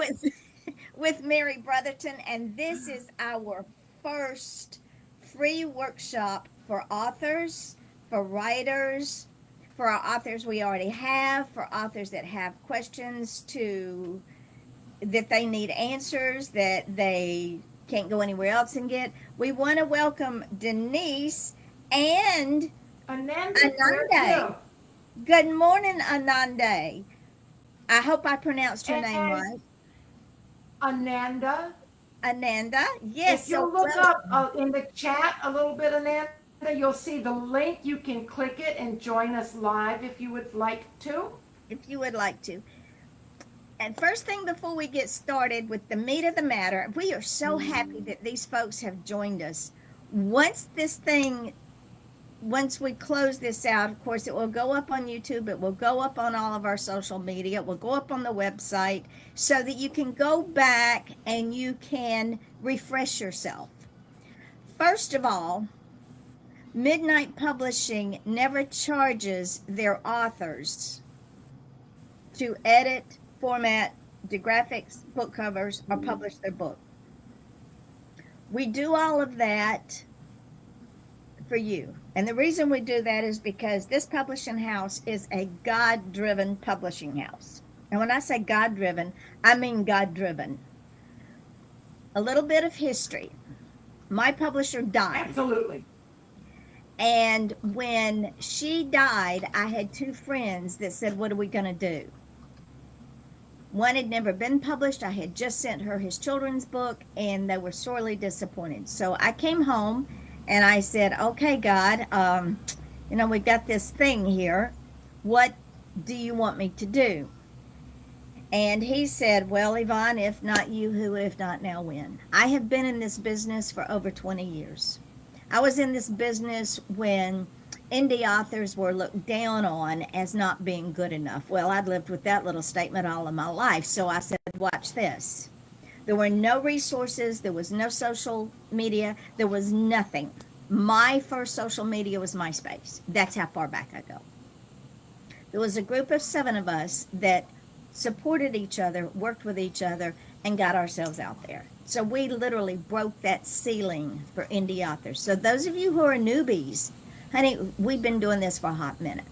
with with Mary Brotherton, and this is our first free workshop for authors, for writers, for our authors we already have, for authors that have questions to that they need answers that they can't go anywhere else and get. We want to welcome Denise and Ananda's there Anande. too. Good morning, Anande. I hope I pronounced your name And right. Ananda, Ananda. Yes, if so you'll look up welcome in the chat a little bit, Ananda, you'll see the link. You can click it and join us live if you would like to. if you would like to. And first thing before we get started with the meat of the matter, we are so happy that these folks have joined us. Once this thing once we close this out, of course, it will go up on YouTube. It will go up on all of our social media. It will go up on the website so that you can go back and you can refresh yourself. First of all, Midnight Publishing never charges their authors to edit, format, do graphics, book covers, or publish their book. We do all of that for you. And the reason we do that is because this publishing house is a God driven publishing house. And when I say God driven, I mean God driven. A little bit of history. My publisher died. Absolutely. And when she died, I had two friends that said, "What are we going to do?" One had never been published. I had just sent her his children's book, and they were sorely disappointed. So I came home and I said, "Okay, God, we've got this thing here. What do you want me to do?" And he said, "Well, Yvonne, if not you, who, if not now, when?" I have been in this business for over 20 years. I was in this business when indie authors were looked down on as not being good enough. Well, I'd lived with that little statement all of my life. So I said, "Watch this." There were no resources, there was no social media, there was nothing. My first social media was MySpace. That's how far back I go. There was a group of 7 of us that supported each other, worked with each other, and got ourselves out there. So we literally broke that ceiling for indie authors. So those of you who are newbies, honey, we've been doing this for a hot minute.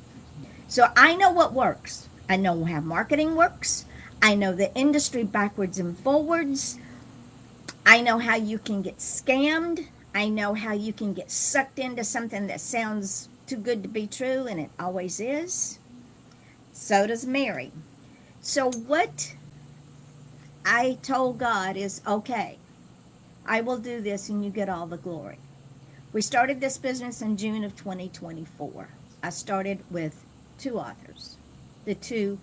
So I know what works. I know how marketing works. I know the industry backwards and forwards. I know how you can get scammed. I know how you can get sucked into something that sounds too good to be true, and it always is. So does Mary. So what I told God is, okay, I will do this and you get all the glory. We started this business in June of 2024. I started with 2 authors, the 2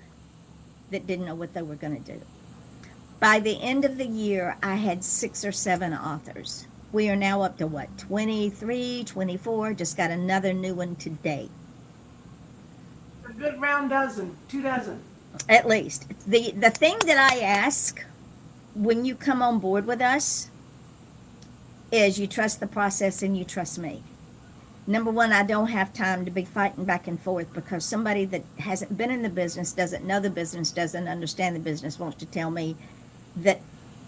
that didn't know what they were going to do. By the end of the year, I had 6 or 7 authors. We are now up to what, 23, 24, just got another new one today. A good round dozen, 2 dozen. At least. The thing that I ask when you come on board with us is you trust the process and you trust me. Number one, I don't have time to be fighting back and forth because somebody that hasn't been in the business, doesn't know the business, doesn't understand the business, wants to tell me that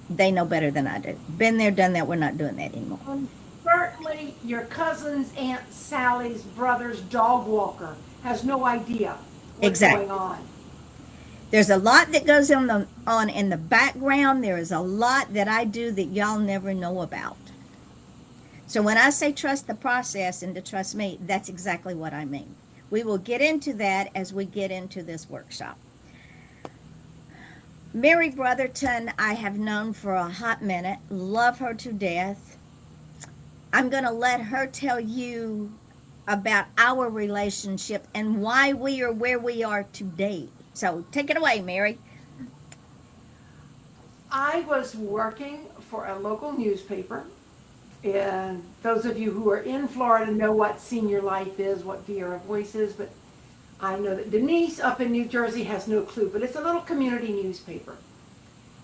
they know better than I do. Been there, done that. We're not doing that anymore. And certainly your cousin's Aunt Sally's brother's dog walker has no idea what's going Exactly. on. There's a lot that goes on in the background. There is a lot that I do that y'all never know about. So when I say trust the process and to trust me, that's exactly what I mean. We will get into that as we get into this workshop. Mary Brotherton, I have known for a hot minute, love her to death. I'm going to let her tell you about our relationship and why we are where we are today. So take it away, Mary. I was working for a local newspaper, and those of you who are in Florida know what senior life is, what Viera Voice is, but I know that Denise up in New Jersey has no clue, but it's a little community newspaper.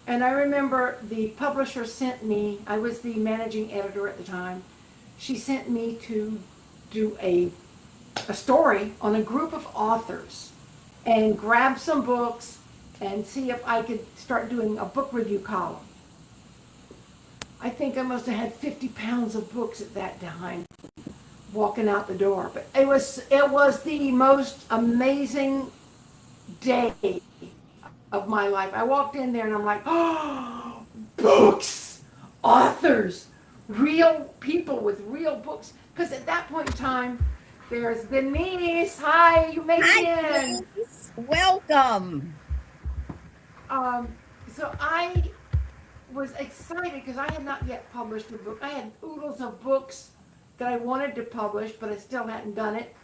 And I remember the publisher sent me, I was the managing editor at the time, she sent me to do a story on a group of authors and grab some books and see if I could start doing a book review column. I think I must have had 50 pounds of books at that time walking out the door. But it was the most amazing day of my life. I walked in there and I'm like, oh, books, authors, real people with real books. Because at that point in time, there's Denise. Hi, you made it in. Denise. Welcome. Um, so I was excited because I had not yet published a book. I had oodles of books that I wanted to publish, but I still hadn't done it.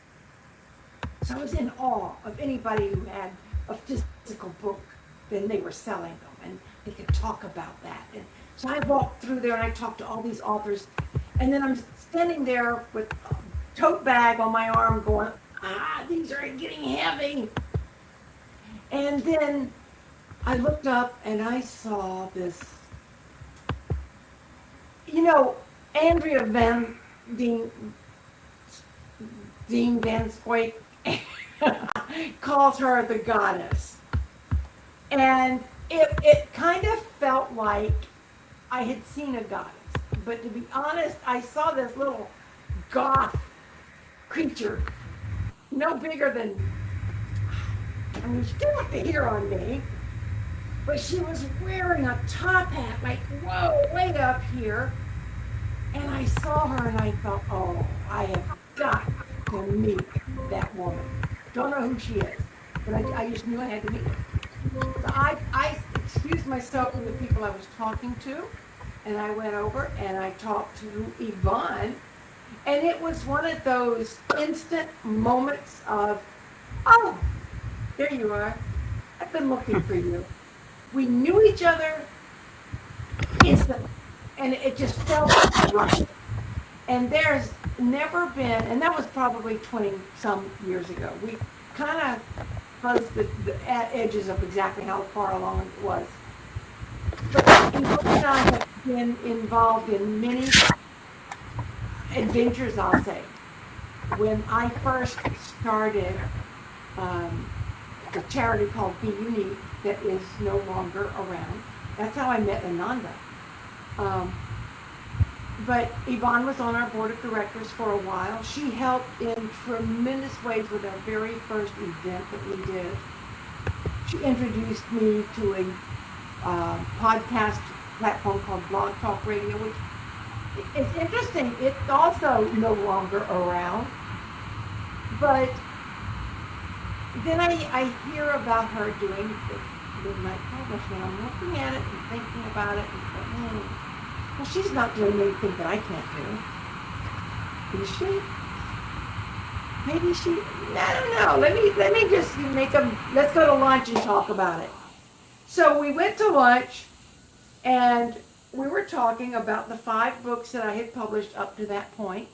So I was in awe of anybody who had a physical book, then they were selling them and they could talk about that. And so I walked through there and I talked to all these authors, and then I'm standing there with a tote bag on my arm going, these are getting heavy. And then I looked up and I saw this, Andrea Dean Van Squake calls her the goddess. And it kind of felt like I had seen a goddess. But to be honest, I saw this little goth creature, no bigger than, she didn't have the hair on me, but she was wearing a top hat, like, whoa, way up here. And I saw her and I thought, oh, I have got to meet that woman. Don't know who she is, but I just knew I had to meet her. So I excused myself from the people I was talking to, and I went over and I talked to Yvonne, and it was one of those instant moments of, oh, there you are. I've been looking for you. We knew each other instantly, and it just felt right. And there's never been, and that was probably 20 some years ago. We kind of buzzed the edges of exactly how far along it was. But Yvonne and I have been involved in many adventures, I'll say. When I first started the charity called Be Unique that is no longer around, that's how I met Ananda. But Yvonne was on our board of directors for a while. She helped in tremendous ways with our very first event that we did. She introduced me to a podcast platform called Blog Talk Radio, which it's interesting. It's also no longer around. But then I hear about her doing this midnight publishing. I'm looking at it and thinking about it and thinking, well, she's not doing anything that I can't do. Is she? Maybe she, I don't know. Let me just let's go to lunch and talk about it. So we went to lunch and we were talking about the 5 books that I had published up to that point.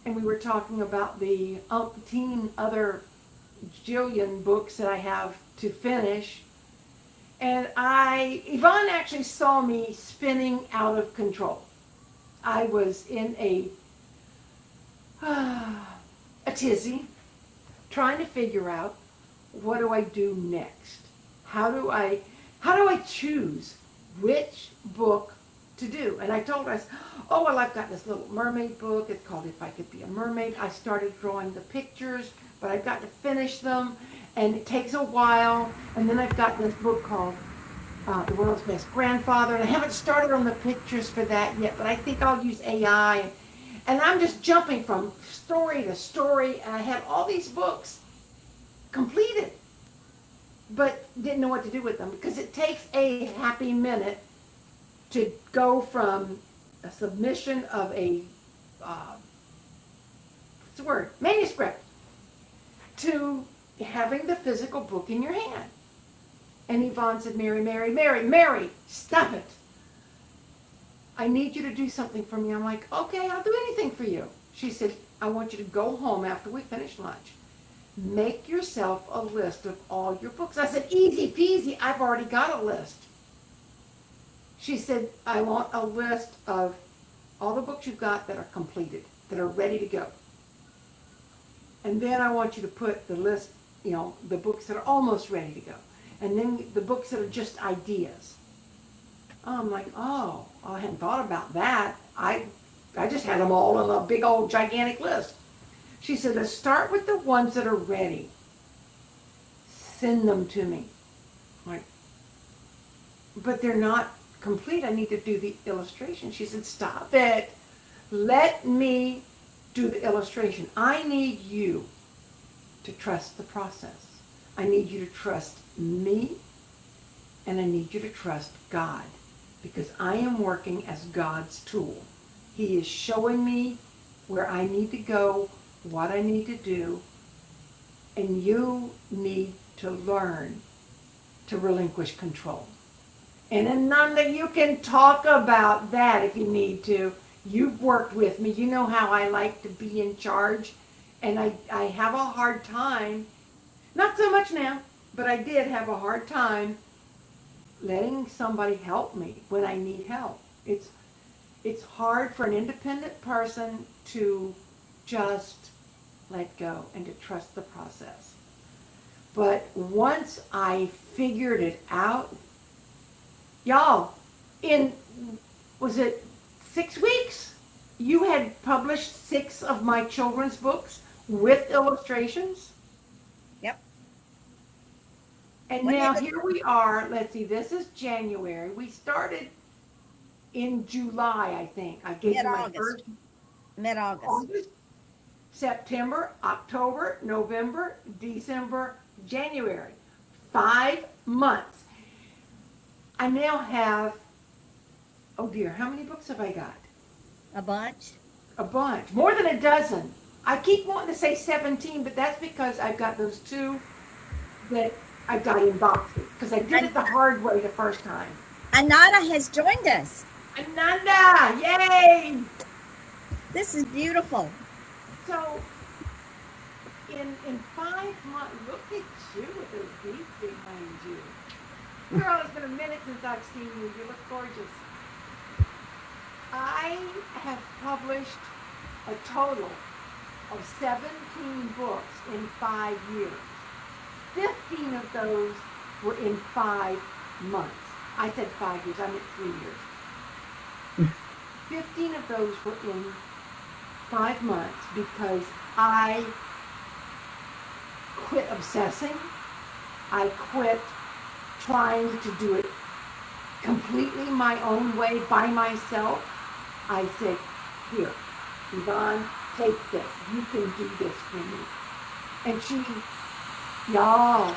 And we were talking about the umpteen other jillion books that I have to finish. And Yvonne actually saw me spinning out of control. I was in a tizzy, trying to figure out, what do I do next? How do I choose which book to do? And I told her, oh, well, I've got this little mermaid book. It's called If I Could Be a Mermaid. I started drawing the pictures, but I've got to finish them, and it takes a while. And then I've got this book called The World's Best Grandfather, and I haven't started on the pictures for that yet, but I think I'll use AI. And I'm just jumping from story to story, and I had all these books completed, but didn't know what to do with them, because it takes a happy minute to go from a submission of a manuscript to having the physical book in your hand. And Yvonne said, Mary, stop it. I need you to do something for me. I'm like, okay, I'll do anything for you. She said, I want you to go home after we finish lunch. Make yourself a list of all your books. I said, easy peasy, I've already got a list. She said, I want a list of all the books you've got that are completed, that are ready to go. And then I want you to put the list, the books that are almost ready to go. and then the books that are just ideas. I'm like, oh, I hadn't thought about that. I just had them all on a big old gigantic list. She said, let's start with the ones that are ready. Send them to me. I'm like, but they're not complete. I need to do the illustration. She said, stop it. Let me do the illustration. I need you to trust the process. I need you to trust me, and I need you to trust God, because I am working as God's tool. He is showing me where I need to go, what I need to do, and you need to learn to relinquish control. And Ananda, you can talk about that if you need to. You've worked with me. You know how I like to be in charge. And I have a hard time, not so much now, but I did have a hard time letting somebody help me when I need help. It's hard for an independent person to just let go and to trust the process. But once I figured it out, y'all, was it 6 weeks? You had published 6 of my children's books with illustrations? Yep. And When now did here we are. Let's see, this is January. We started in July, I think. I gave you my Mid-August. first Mid-August. August, September, October, November, December, January. 5 months. I now have, oh dear, how many books have I got? A bunch. A bunch. More than a dozen. I keep wanting to say 17, but that's because I've got those 2 that I've got in boxes. Because I did it the hard way the first time. Ananda has joined us. Ananda! Yay! This is beautiful. So, in 5 months, look at you with those beads behind you. Girl, it's been a minute since I've seen you. You look gorgeous. I have published a total of 17 books in 5 years. 15 of those were in 5 months. I said 5 years, I meant 3 years. 15 of those were in 5 months because I quit obsessing. I quit trying to do it completely my own way by myself. I said, here, Yvonne, take this. You can do this for me. And she, y'all,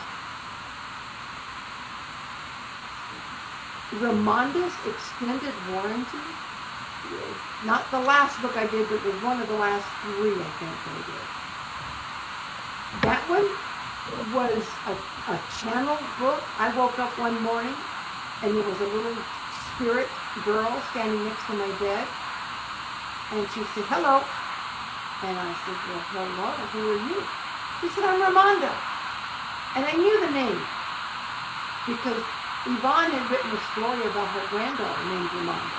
Ramonda's extended warranty, not the last book I did, but it was one of the last 3 I think I did. That one was a channel book. I woke up one morning and there was a little spirit girl standing next to my bed. And she said, hello. And I said, well, hello, who are you? She said, I'm Ramonda. And I knew the name because Yvonne had written a story about her granddaughter named Ramonda,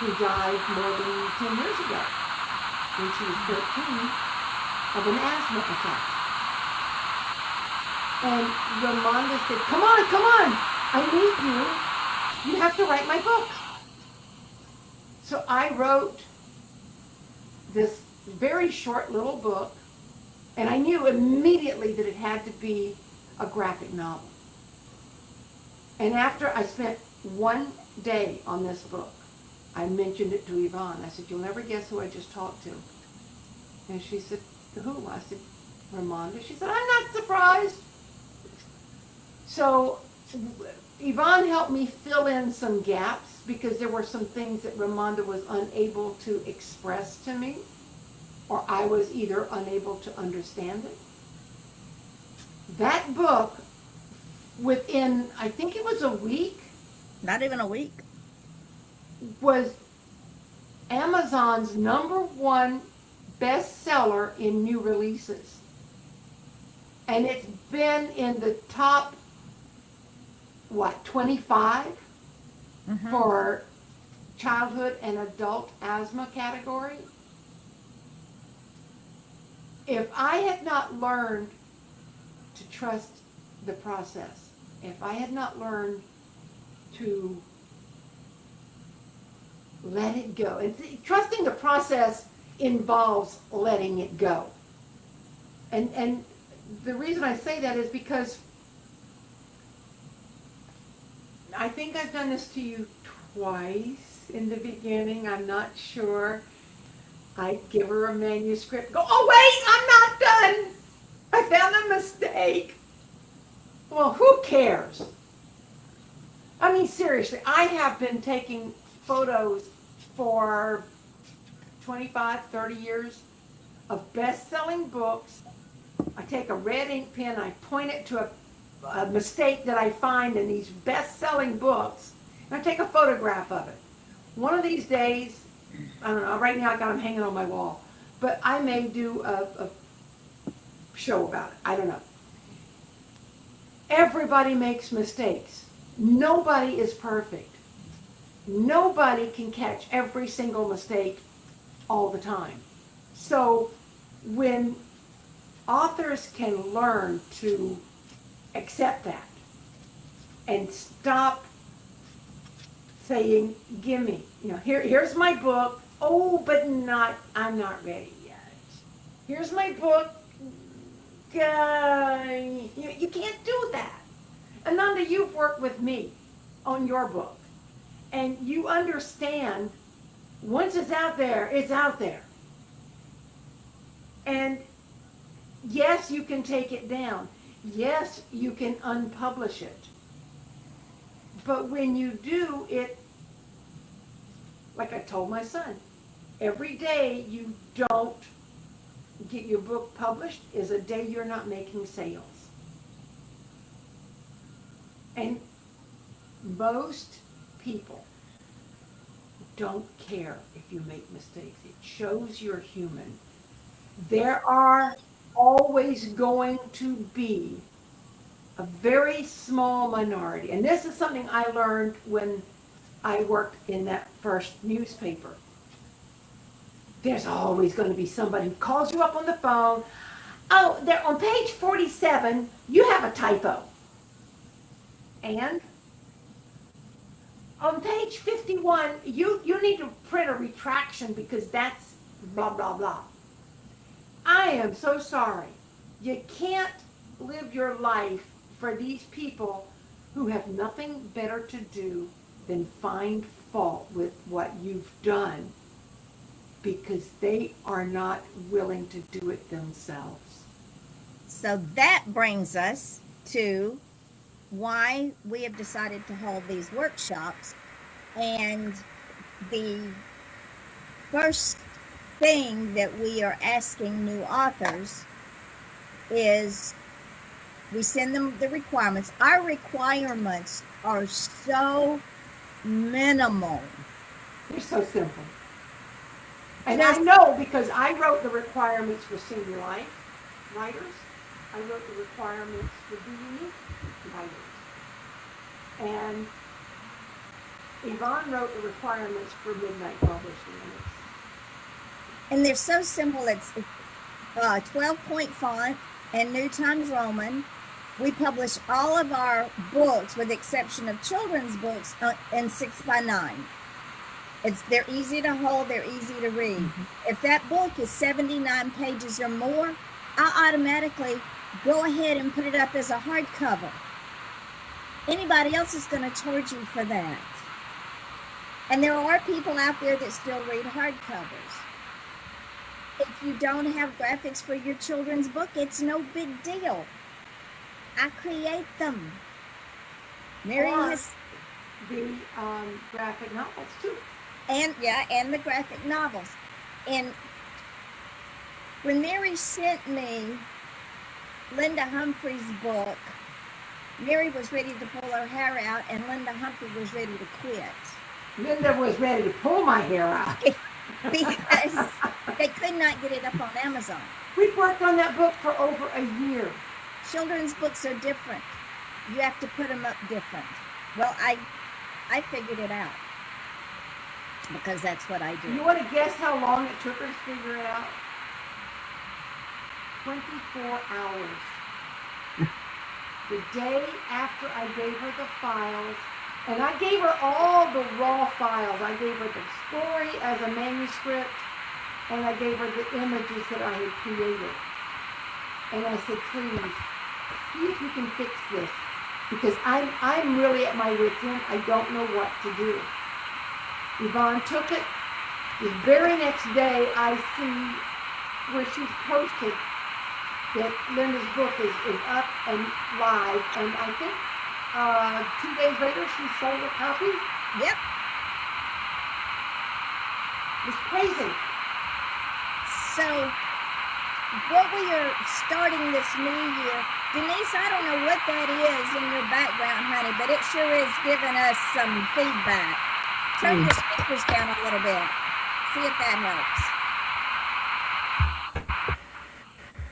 who died more than 10 years ago when she was 13 of an asthma attack. And Ramonda said, come on, I need you. You have to write my book. So I wrote this very short little book, and I knew immediately that it had to be a graphic novel. And after I spent 1 day on this book, I mentioned it to Yvonne. I said, you'll never guess who I just talked to. And she said, who? I said, Ramonda. She said, I'm not surprised. So Yvonne helped me fill in some gaps because there were some things that Ramonda was unable to express to me, or I was either unable to understand it. That book, within, I think it was a week, Not even a week. was Amazon's #1 bestseller in new releases. And it's been in the top, 25 for childhood and adult asthma category. If I had not learned to trust the process if I had not learned to let it go. And trusting the process involves letting it go. And the reason I say that is because I think I've done this to you twice in the beginning. I'm not sure. I'd give her a manuscript, go, oh wait, I'm not done. I found a mistake. Well, who cares? I mean, seriously, I have been taking photos for 25, 30 years of best-selling books. I take a red ink pen, I point it to a mistake that I find in these best-selling books, and I take a photograph of it. One of these days, I don't know, right now I got them hanging on my wall, but I may do a show about it. I don't know. Everybody makes mistakes. Nobody is perfect. Nobody can catch every single mistake all the time. So when authors can learn to accept that and stop saying, gimme, here's my book. Oh, but I'm not ready yet. Here's my book. You can't do that. Ananda, you've worked with me on your book. And you understand, once it's out there, it's out there. And yes, you can take it down. Yes, you can unpublish it. But when you do it, like I told my son, every day you don't get your book published is a day you're not making sales. And most people don't care if you make mistakes. It shows you're human. There are always going to be a very small minority. And this is something I learned when I worked in that first newspaper. There's always going to be somebody who calls you up on the phone. Oh, they're on page 47, you have a typo. And on page 51, you need to print a retraction because that's blah, blah, blah. I am so sorry. You can't live your life for these people who have nothing better to do than find fault with what you've done because they are not willing to do it themselves. So that brings us to why we have decided to hold these workshops. And the first thing that we are asking new authors is we send them the requirements. Our requirements are so minimal. They're so simple. And I know because I wrote the requirements for Senior Life writers. I wrote the requirements for the Unique writers. And Yvonne wrote the requirements for Midnight Publishing. And they're so simple. It's 12-point font and New Times Roman. We publish all of our books, with the exception of children's books, in 6x9. They're easy to hold, they're easy to read. Mm-hmm. If that book is 79 pages or more, I automatically go ahead and put it up as a hardcover. Anybody else is going to charge you for that. And there are people out there that still read hardcovers. If you don't have graphics for your children's book, it's no big deal. I create them. Mary has the graphic novels too. And the graphic novels. And when Mary sent me Linda Humphrey's book, Mary was ready to pull her hair out, and Linda Humphrey was ready to quit. Linda was ready to pull my hair out. Because they could not get it up on Amazon. We've worked on that book for over a year. Children's books are different. You have to put them up different. Well, I figured it out. Because that's what I do. You want to guess how long it took her to figure it out? 24 hours. the day after I gave her the files, and I gave her all the raw files. I gave her the story as a manuscript, and I gave her the images that I had created. And I said, please, see if you can fix this, because I'm really at my wit's end. I don't know what to do. Yvonne took it. The very next day, I see where she's posted that Linda's book is up and live, and I think 2 days later she sold a copy. Yep. It's crazy. So, what we are starting this new year, Denise, I don't know what that is in your background, honey, but it sure is giving us some feedback. Turn the speakers down a little bit. See if that helps.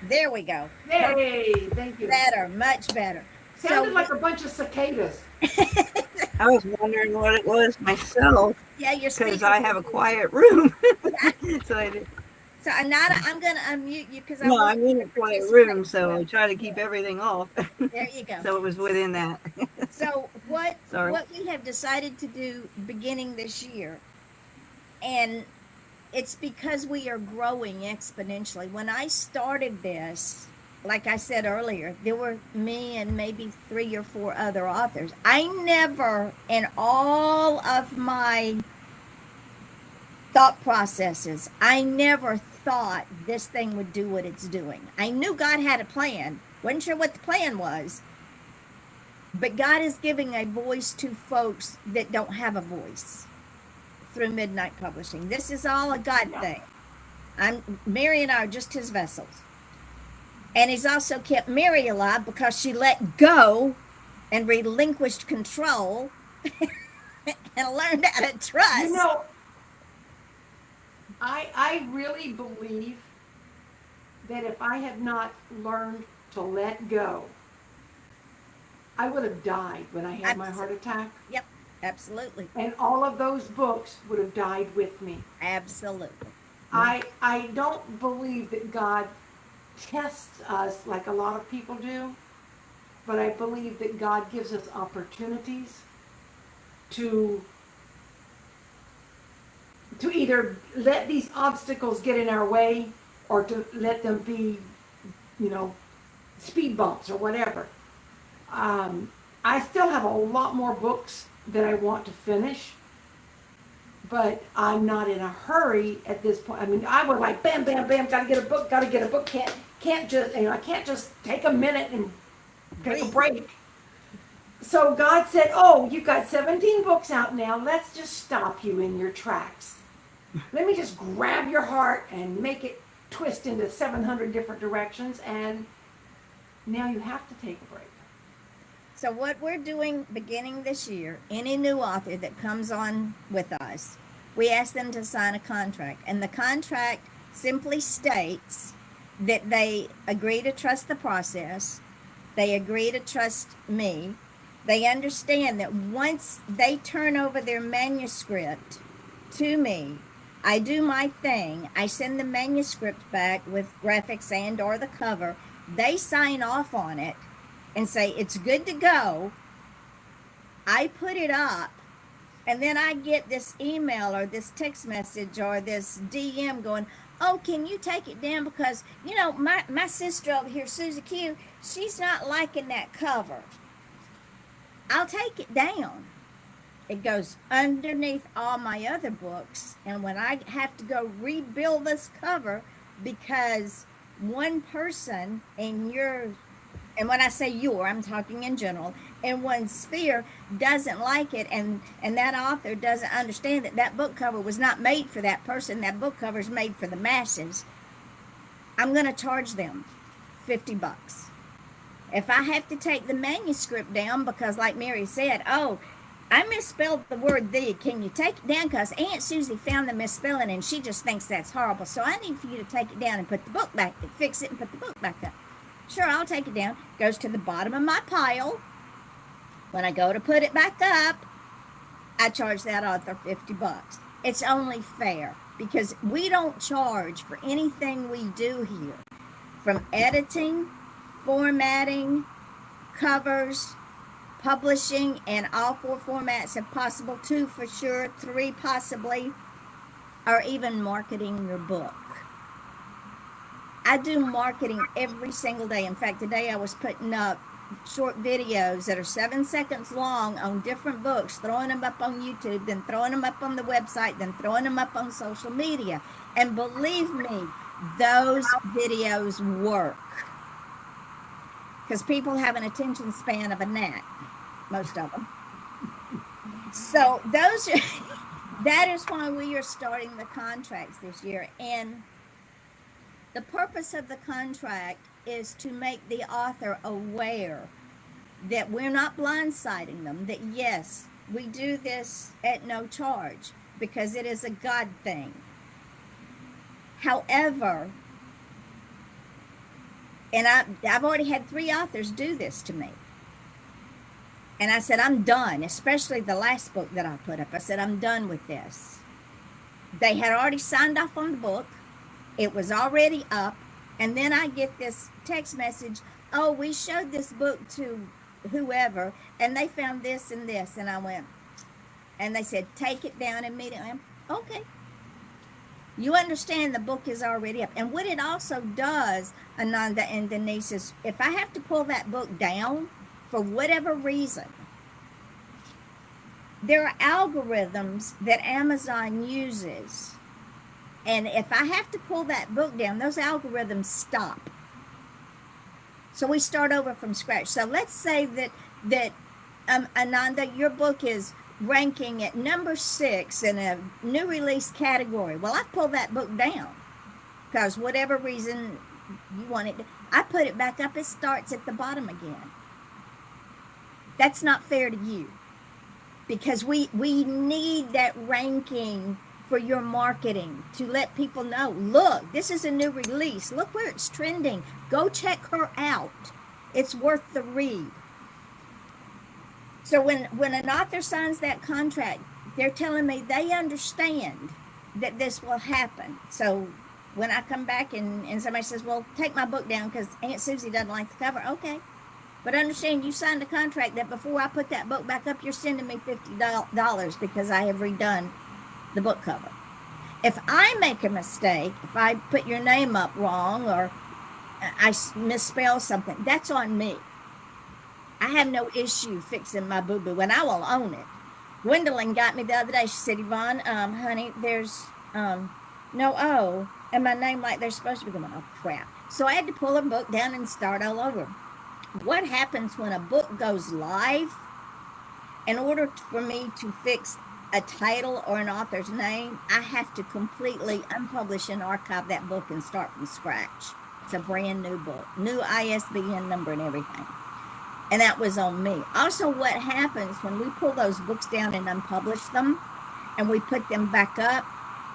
There we go. Yay! Thank you. Better, much better. Sounded like a bunch of cicadas. I was wondering what it was myself Yeah, your speakers. because I have a quiet room. So I did. So, Anata, I'm going to unmute you because No, I'm in a quiet room, so I try to keep everything off. There you go. So it was within that. So what Sorry. what we have decided to do beginning this year, and it's because we are growing exponentially. When I started this, like I said earlier, there were me and maybe 3 or 4 other authors. I never, in all of my thought processes, I never thought this thing would do what it's doing. I knew God had a plan. Wasn't sure what the plan was. But God is giving a voice to folks that don't have a voice through Midnight Publishing. This is all a God thing. Mary and I are just his vessels. And he's also kept Mary alive because she let go and relinquished control and learned how to trust. You know, I really believe that if I had not learned to let go, I would have died when I had my heart attack. Yep, absolutely. And all of those books would have died with me. Absolutely. I don't believe that God tests us like a lot of people do, but I believe that God gives us opportunities to either let these obstacles get in our way or to let them be, speed bumps or whatever. I still have a lot more books that I want to finish, but I'm not in a hurry at this point. I mean, I was like, bam, bam, bam, gotta get a book, can't just, I can't just take a minute and take a break. So God said, oh, you've got 17 books out now, let's just stop you in your tracks. Let me just grab your heart and make it twist into 700 different directions, and now you have to take a break. So what we're doing beginning this year, any new author that comes on with us, we ask them to sign a contract. And the contract simply states that they agree to trust the process, they agree to trust me, they understand that once they turn over their manuscript to me, I do my thing, I send the manuscript back with graphics and or the cover, they sign off on it and say it's good to go. I put it up, and then I get this email or this text message or this DM going, oh, can you take it down because, my sister over here, Susie Q, she's not liking that cover. I'll take it down. It goes underneath all my other books, and when I have to go rebuild this cover because one person in and when I say I'm talking in general, in one sphere doesn't like it, and that author doesn't understand that book cover was not made for that person, that book cover is made for the masses, I'm going to charge them $50. If I have to take the manuscript down because, like Mary said, oh, I misspelled the word thee, can you take it down? Because Aunt Susie found the misspelling and she just thinks that's horrible. So I need for you to take it down and put the book back, fix it and put the book back up. Sure, I'll take it down. Goes to the bottom of my pile. When I go to put it back up, I charge that author $50. It's only fair because we don't charge for anything we do here. From editing, formatting, covers, publishing in all 4 formats if possible, 2 for sure, 3 possibly, or even marketing your book. I do marketing every single day. In fact, today I was putting up short videos that are 7 seconds long on different books, throwing them up on YouTube, then throwing them up on the website, then throwing them up on social media. And believe me, those videos work. Because people have an attention span of a gnat, most of them. So those are, that is why we are starting the contracts this year. And the purpose of the contract is to make the author aware that we're not blindsiding them, that yes, we do this at no charge because it is a God thing. However, and I've already had 3 authors do this to me. And I said, I'm done, especially the last book that I put up. I said, I'm done with this. They had already signed off on the book. It was already up. And then I get this text message, oh, we showed this book to whoever, and they found this and this. And I went, and they said, take it down immediately. I went, okay. You understand the book is already up. And what it also does, Ananda and Denise, is if I have to pull that book down for whatever reason, there are algorithms that Amazon uses. And if I have to pull that book down, those algorithms stop. So we start over from scratch. So let's say that Ananda, your book is ranking at number 6 in a new release category. Well, I pull that book down because whatever reason you want it, I put it back up. It starts at the bottom again. That's not fair to you because we need that ranking for your marketing to let people know, look, this is a new release. Look where it's trending. Go check her out. It's worth the read. So when an author signs that contract, they're telling me they understand that this will happen. So when I come back and somebody says, well, take my book down because Aunt Susie doesn't like the cover. Okay. But understand you signed a contract that before I put that book back up, you're sending me $50 because I have redone the book cover. If I make a mistake, if I put your name up wrong or I misspell something, that's on me. I have no issue fixing my boo-boo, and I will own it. Gwendolyn got me the other day. She said, Yvonne, honey, there's no O, and my name like they're supposed to be going, oh, crap. So I had to pull a book down and start all over. What happens when a book goes live? In order for me to fix a title or an author's name, I have to completely unpublish and archive that book and start from scratch. It's a brand new book, new ISBN number and everything. And that was on me. Also, what happens when we pull those books down and unpublish them and we put them back up,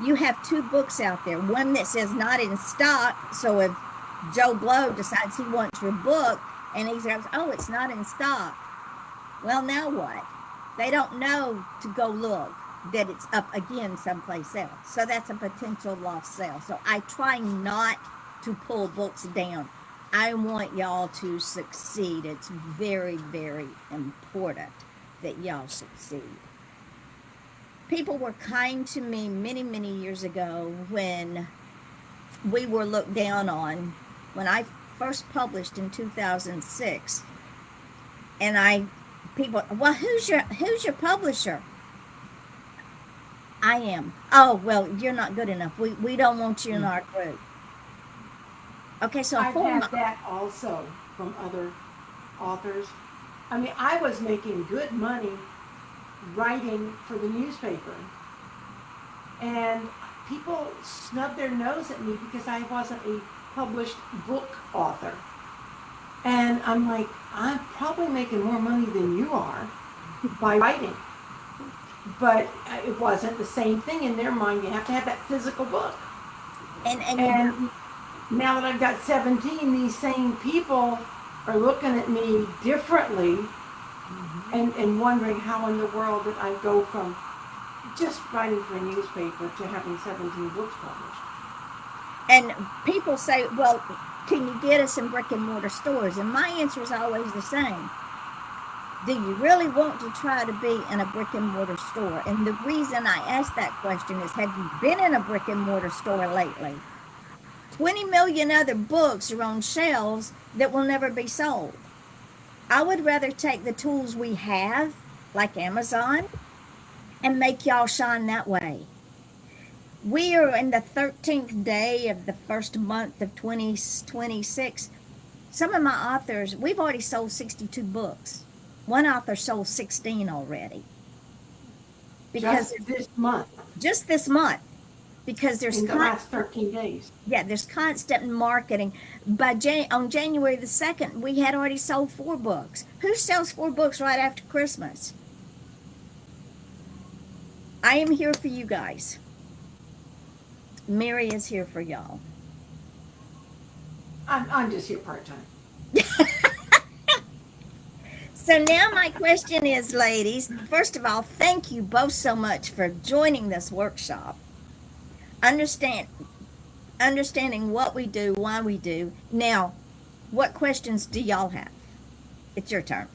you have 2 books out there. One that says not in stock. So if Joe Blow decides he wants your book and he says, oh, it's not in stock. Well, now what? They don't know to go look that it's up again someplace else. So that's a potential lost sale. So I try not to pull books down. I want y'all to succeed. It's very, very important that y'all succeed. People were kind to me many, many years ago when we were looked down on. When I first published in 2006, and people, well, who's your publisher? I am. Oh, well, you're not good enough. We don't want you in our group. Okay, so I've had that also from other authors. I mean, I was making good money writing for the newspaper, and people snubbed their nose at me because I wasn't a published book author. And I'm like, I'm probably making more money than you are by writing. But it wasn't the same thing in their mind. You have to have that physical book. And now that I've got 17, these same people are looking at me differently and wondering how in the world did I go from just writing for a newspaper to having 17 books published. And people say, well, can you get us in brick and mortar stores? And my answer is always the same. Do you really want to try to be in a brick and mortar store? And the reason I ask that question is, have you been in a brick and mortar store lately? 20 million other books are on shelves that will never be sold. I would rather take the tools we have, like Amazon, and make y'all shine that way. We are in the 13th day of the first month of 2026. Some of my authors, we've already sold 62 books. One author sold 16 already. Because Just this month, just this month, because there's in the last 13 days. there's constant marketing. On January the 2nd, we had already sold 4 books. Who sells 4 books right after Christmas? I am here for you guys. Mary is here for y'all. I'm just here part-time. So now my question is, ladies, first of all, thank you both so much for joining this workshop. Understanding what we do, why we do. Now, what questions do y'all have? It's your turn.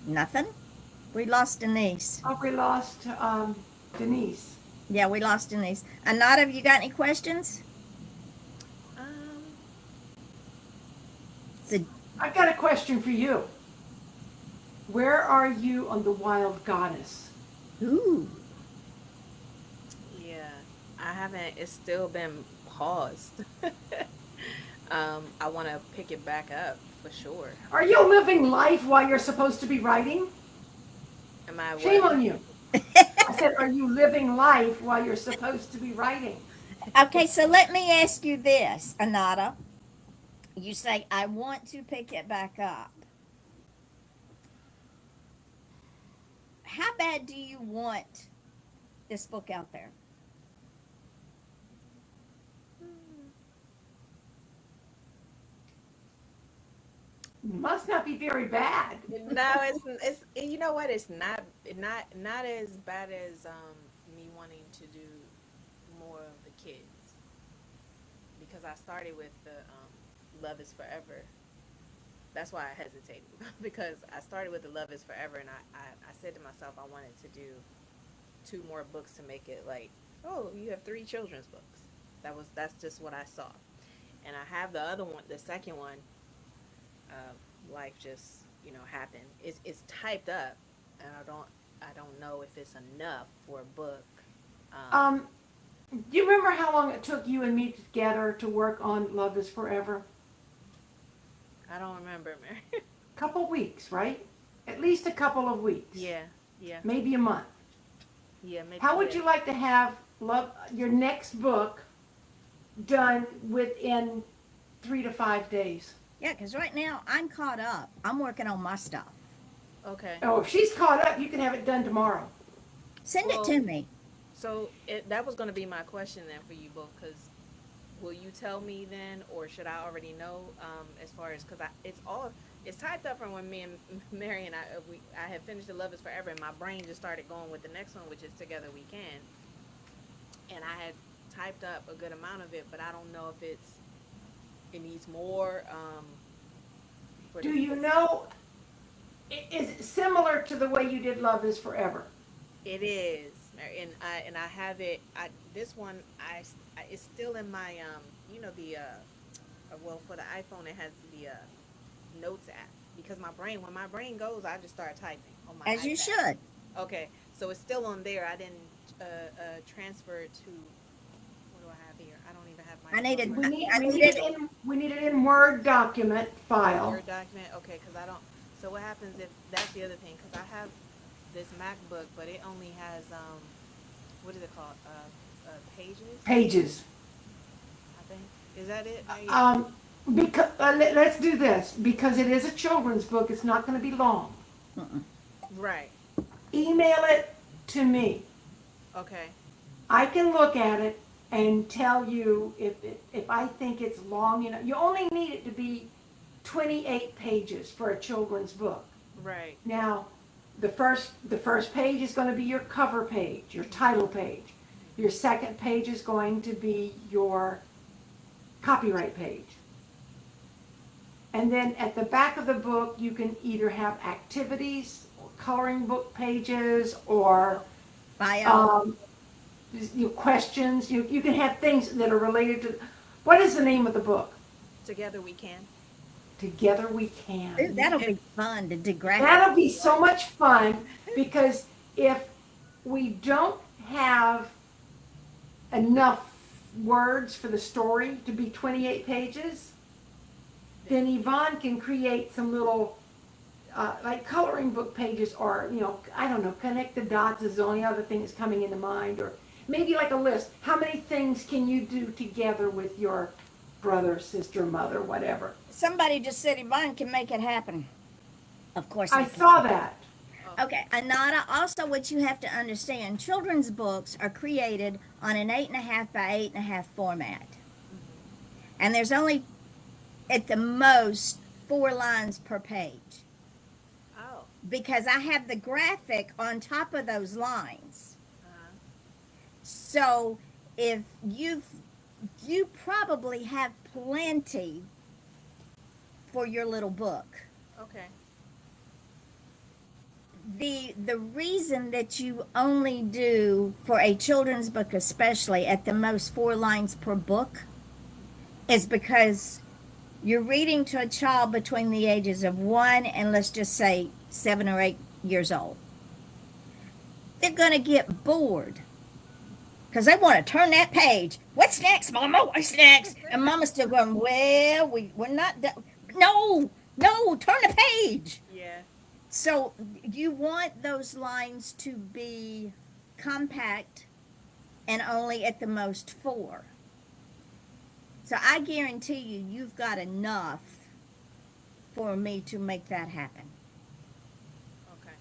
Nothing? We lost Denise. Oh, we lost Denise. Yeah, we lost Denise. Anada, have you got any questions? So, I've got a question for you. Where are you on the Wild Goddess? ooh, Yeah, I haven't. It's still been paused. I want to pick it back up for sure. Are you living life while you're supposed to be writing? Am I? Shame what? on you. I said, are you living life while you're supposed to be writing? okay, so let me ask you this, Anada. You say, I want to pick it back up. How bad do you want this book out there? Must not be very bad. No, it's you know what? It's not as bad as me wanting to do more of the kids, because I started with the Love is Forever. That's why I hesitated because I started with the Love is Forever, and I said to myself I wanted to do 2 more books to make it like, oh, you have 3 children's books. That's just what I saw, and I have the other one, the second one. Life just happened. It's typed up, and I don't know if it's enough for a book. Do you remember how long it took you and me together to work on Love is Forever? I don't remember, Mary. Couple weeks, right? At least a couple of weeks. yeah, Maybe a month. maybe. How would you like to have your next book done within 3 to 5 days? Yeah, because right now I'm caught up. I'm working on my stuff. Okay. Oh, if she's caught up, you can have it done tomorrow. Send Well, it to me. So that was going to be my question then for you both, because will you tell me then, or should I already know? As far as, because it's typed up from when me and Mary and I had finished the Love is Forever, and my brain just started going with the next one, which is Together We Can, and I had typed up a good amount of it, but I don't know if it needs more. Do you know, is it similar to the way you did Love is Forever? It is, Mary, and I have it. This one it's still in my well, for the iPhone it has the Notes app, because when my brain goes, I just start typing on my As you iPad. should. Okay, so it's still on there. I didn't transfer it to, what do I have here? I don't even have my I needed- We need, I we need did- it in Word document file. Word document. Okay, because I don't. So what happens if that's the other thing? Because I have this MacBook, but it only has what is it called? Pages. Pages. I think, is that it? Because let's do this, because it is a children's book. It's not going to be long. Right. Email it to me. Okay. I can look at it and tell you if I think it's long enough. You only need it to be 28 pages for a children's book. Right. Now, the first page is going to be your cover page, your title page. Your second page is going to be your copyright page. And then at the back of the book, you can either have activities, or coloring book pages, or Bio. questions. You can have things that are related to. What is the name of the book? Together we can. Together We Can. Ooh, that'll be fun to do graphics. That'll be so much fun, because if we don't have enough words for the story to be 28 pages, then Yvonne can create some little like coloring book pages, or I don't know, connect the dots is the only other thing that's coming into mind, or maybe like a list. How many things can you do together with your brother, sister, mother, whatever? Somebody just said Yvonne can make it happen. Of course I can. saw that. Okay, Anada, also what you have to understand, children's books are created on an 8.5 by 8.5 format. And there's only, at the most, 4 lines per page. Oh. Because I have the graphic on top of those lines. Uh-huh. So if you probably have plenty for your little book. Okay. The reason that you only do, for a children's book especially, at the most 4 lines per book, is because you're reading to a child between the ages of 1 and, let's just say, 7 or 8 years old. They're going to get bored because they want to turn that page. What's next, Mama? What's next? And Mama's still going, well, we're not done. No, turn the page. Yeah. So you want those lines to be compact and only at the most 4. So I guarantee you've got enough for me to make that happen. Okay.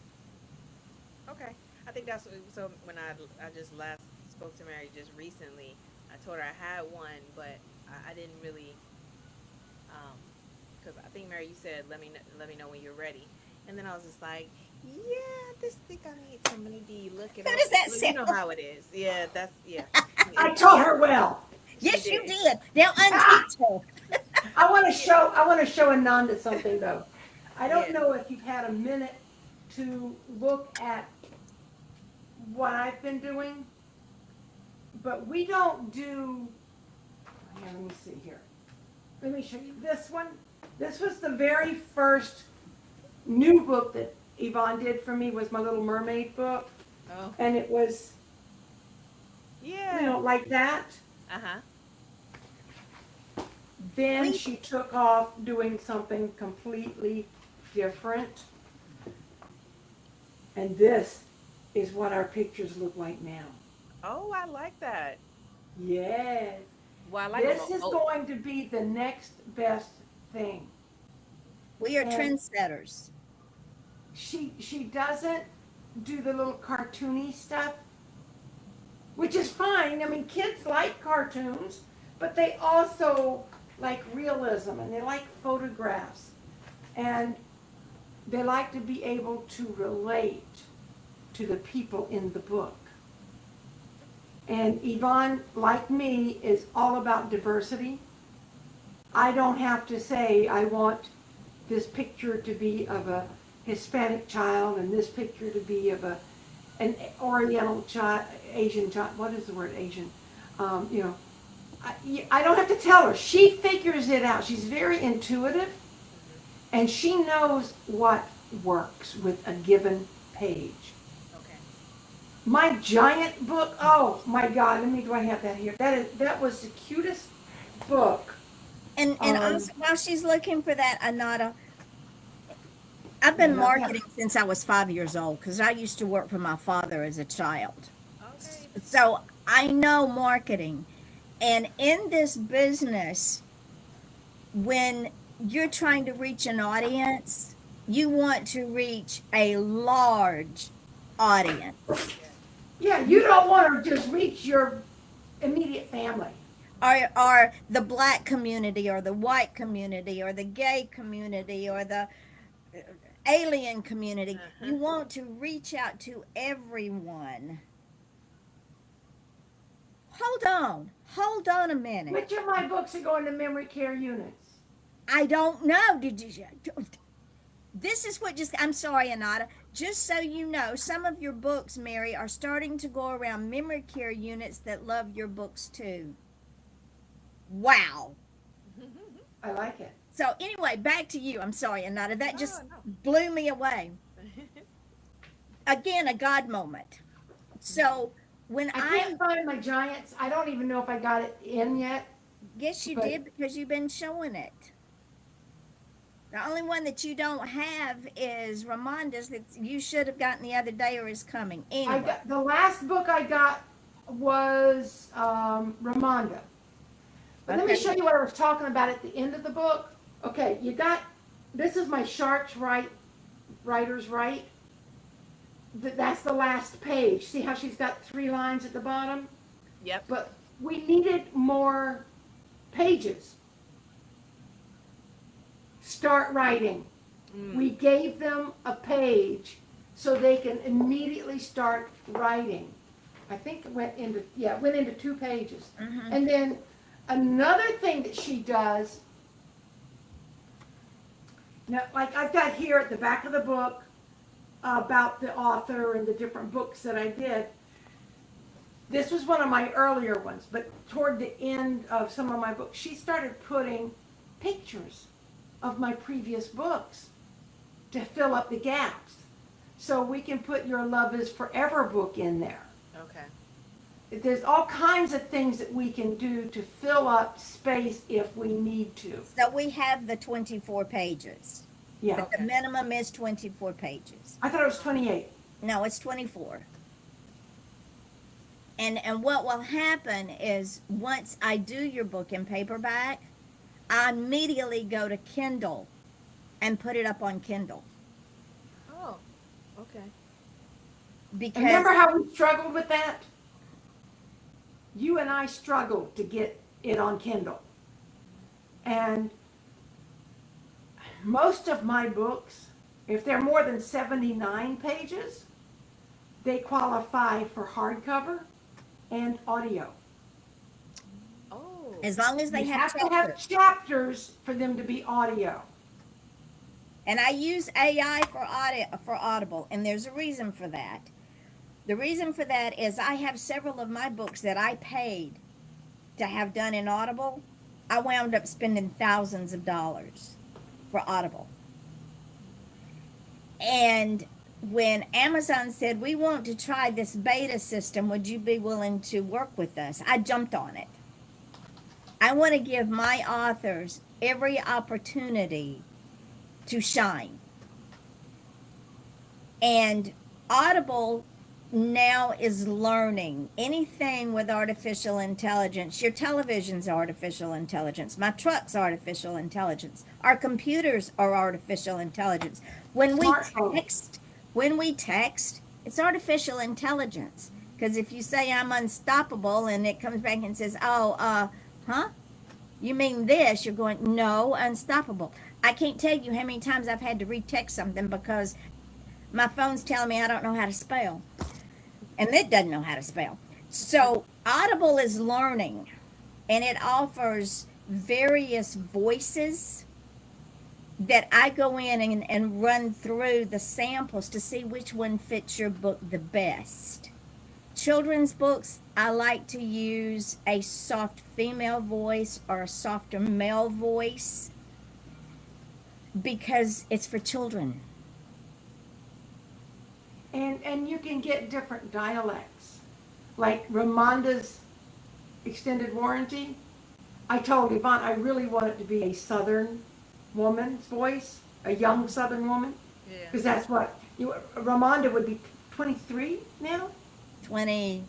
Okay. I think that's so. When I just last spoke to Mary just recently, I told her I had one, but I didn't really, because I think Mary, you said let me know when you're ready, and then I was just like, yeah, this think I need somebody to look at. How does that You know sound? how it is. Yeah, that's yeah. I told her well. Yes, You you did. did. Now unteach her. I want to show Ananda something though. I don't Yeah. know if you've had a minute to look at what I've been doing, but we don't do. Here, let me see here. Let me show you this one. This was the very first new book that Yvonne did for me. Was my Little Mermaid book, Oh. and it was Yeah. like that. Uh huh. Then she took off doing something completely different. And this is what our pictures look like now. Oh, I like that. Yes. Well, I like This them. is going to be the next best thing. We are And trendsetters. she doesn't do the little cartoony stuff, which is fine. I mean, kids like cartoons, but they also like realism, and they like photographs, and they like to be able to relate to the people in the book. And Yvonne, like me, is all about diversity. I don't have to say I want this picture to be of a Hispanic child and this picture to be of an Oriental child, Asian child. What is the word Asian? I don't have to tell her. She figures it out. She's very intuitive, and she knows what works with a given page. Okay. My giant book, oh my God, do I have that here? That was the cutest book. And also, while she's looking for that, Anada, I've been Yeah. marketing since I was 5 years old because I used to work for my father as a child. Okay. So I know marketing. And in this business, when you're trying to reach an audience, you want to reach a large audience. Yeah, you don't want to just reach your immediate family. Or the black community, or the white community, or the gay community, or the alien community. You want to reach out to everyone. Hold on a minute. Which of my books are going to memory care units? I don't know. Did you? This is what just, I'm sorry, Anata. Just so you know, some of your books, Mary, are starting to go around memory care units that love your books too. Wow. I like it. So anyway, back to you. I'm sorry, Anata. That just No. blew me away. Again, a God moment. So when I can't find my Giants. I don't even know if I got it in yet. yes, you but- did because you've been showing it. The only one that you don't have is Ramonda's that you should have gotten the other day or is coming. I Anyway, got the last book I got was Ramonda. But let me Okay. show you what I was talking about at the end of the book. Okay, you got this is my Sharks Writers Right. That's the last page. See how she's got 3 lines at the bottom? Yep. But we needed more pages. Start writing. We gave them a page so they can immediately start writing. I think it went into 2 pages. And then another thing that she does, now, like I've got here at the back of the book about the author and the different books that I did. This was one of my earlier ones, but toward the end of some of my books, she started putting pictures of my previous books to fill up the gaps. So we can put your Love is Forever book in there. Okay. There's all kinds of things that we can do to fill up space if we need to. so we have the 24 pages. Yeah. But the minimum is 24 pages. I thought it was 28. No, it's 24. And what will happen is once I do your book in paperback, I immediately go to Kindle and put it up on Kindle Oh. Okay. because Remember how we struggled with that? You and I struggled to get it on Kindle. And most of my books, if they're more than 79 pages, they qualify for hardcover and audio. Oh. as long as they You have have to have chapters. chapters for them to be audio. And I use AI for Audible, and there's a reason for that. The reason for that is I have several of my books that I paid to have done in Audible. I wound up spending thousands of dollars for Audible. And when Amazon said, we want to try this beta system, would you be willing to work with us? I jumped on it. I want to give my authors every opportunity to shine. And Audible now is learning anything with artificial intelligence. Your television's artificial intelligence. My truck's artificial intelligence. Our computers are artificial intelligence. When we text, it's artificial intelligence. Because if you say I'm unstoppable and it comes back and says, you mean this? You're going, no, unstoppable. I can't tell you how many times I've had to retext something because my phone's telling me I don't know how to spell. And it doesn't know how to spell. So Audible is learning, and it offers various voices that I go in and run through the samples to see which one fits your book the best. Children's books, I like to use a soft female voice or a softer male voice because it's for children. And you can get different dialects. Like Ramonda's extended warranty. I told Yvonne I really want it to be a Southern woman's voice, a young Southern woman. Yeah. Because that's what, Ramonda would be 23 now? 20.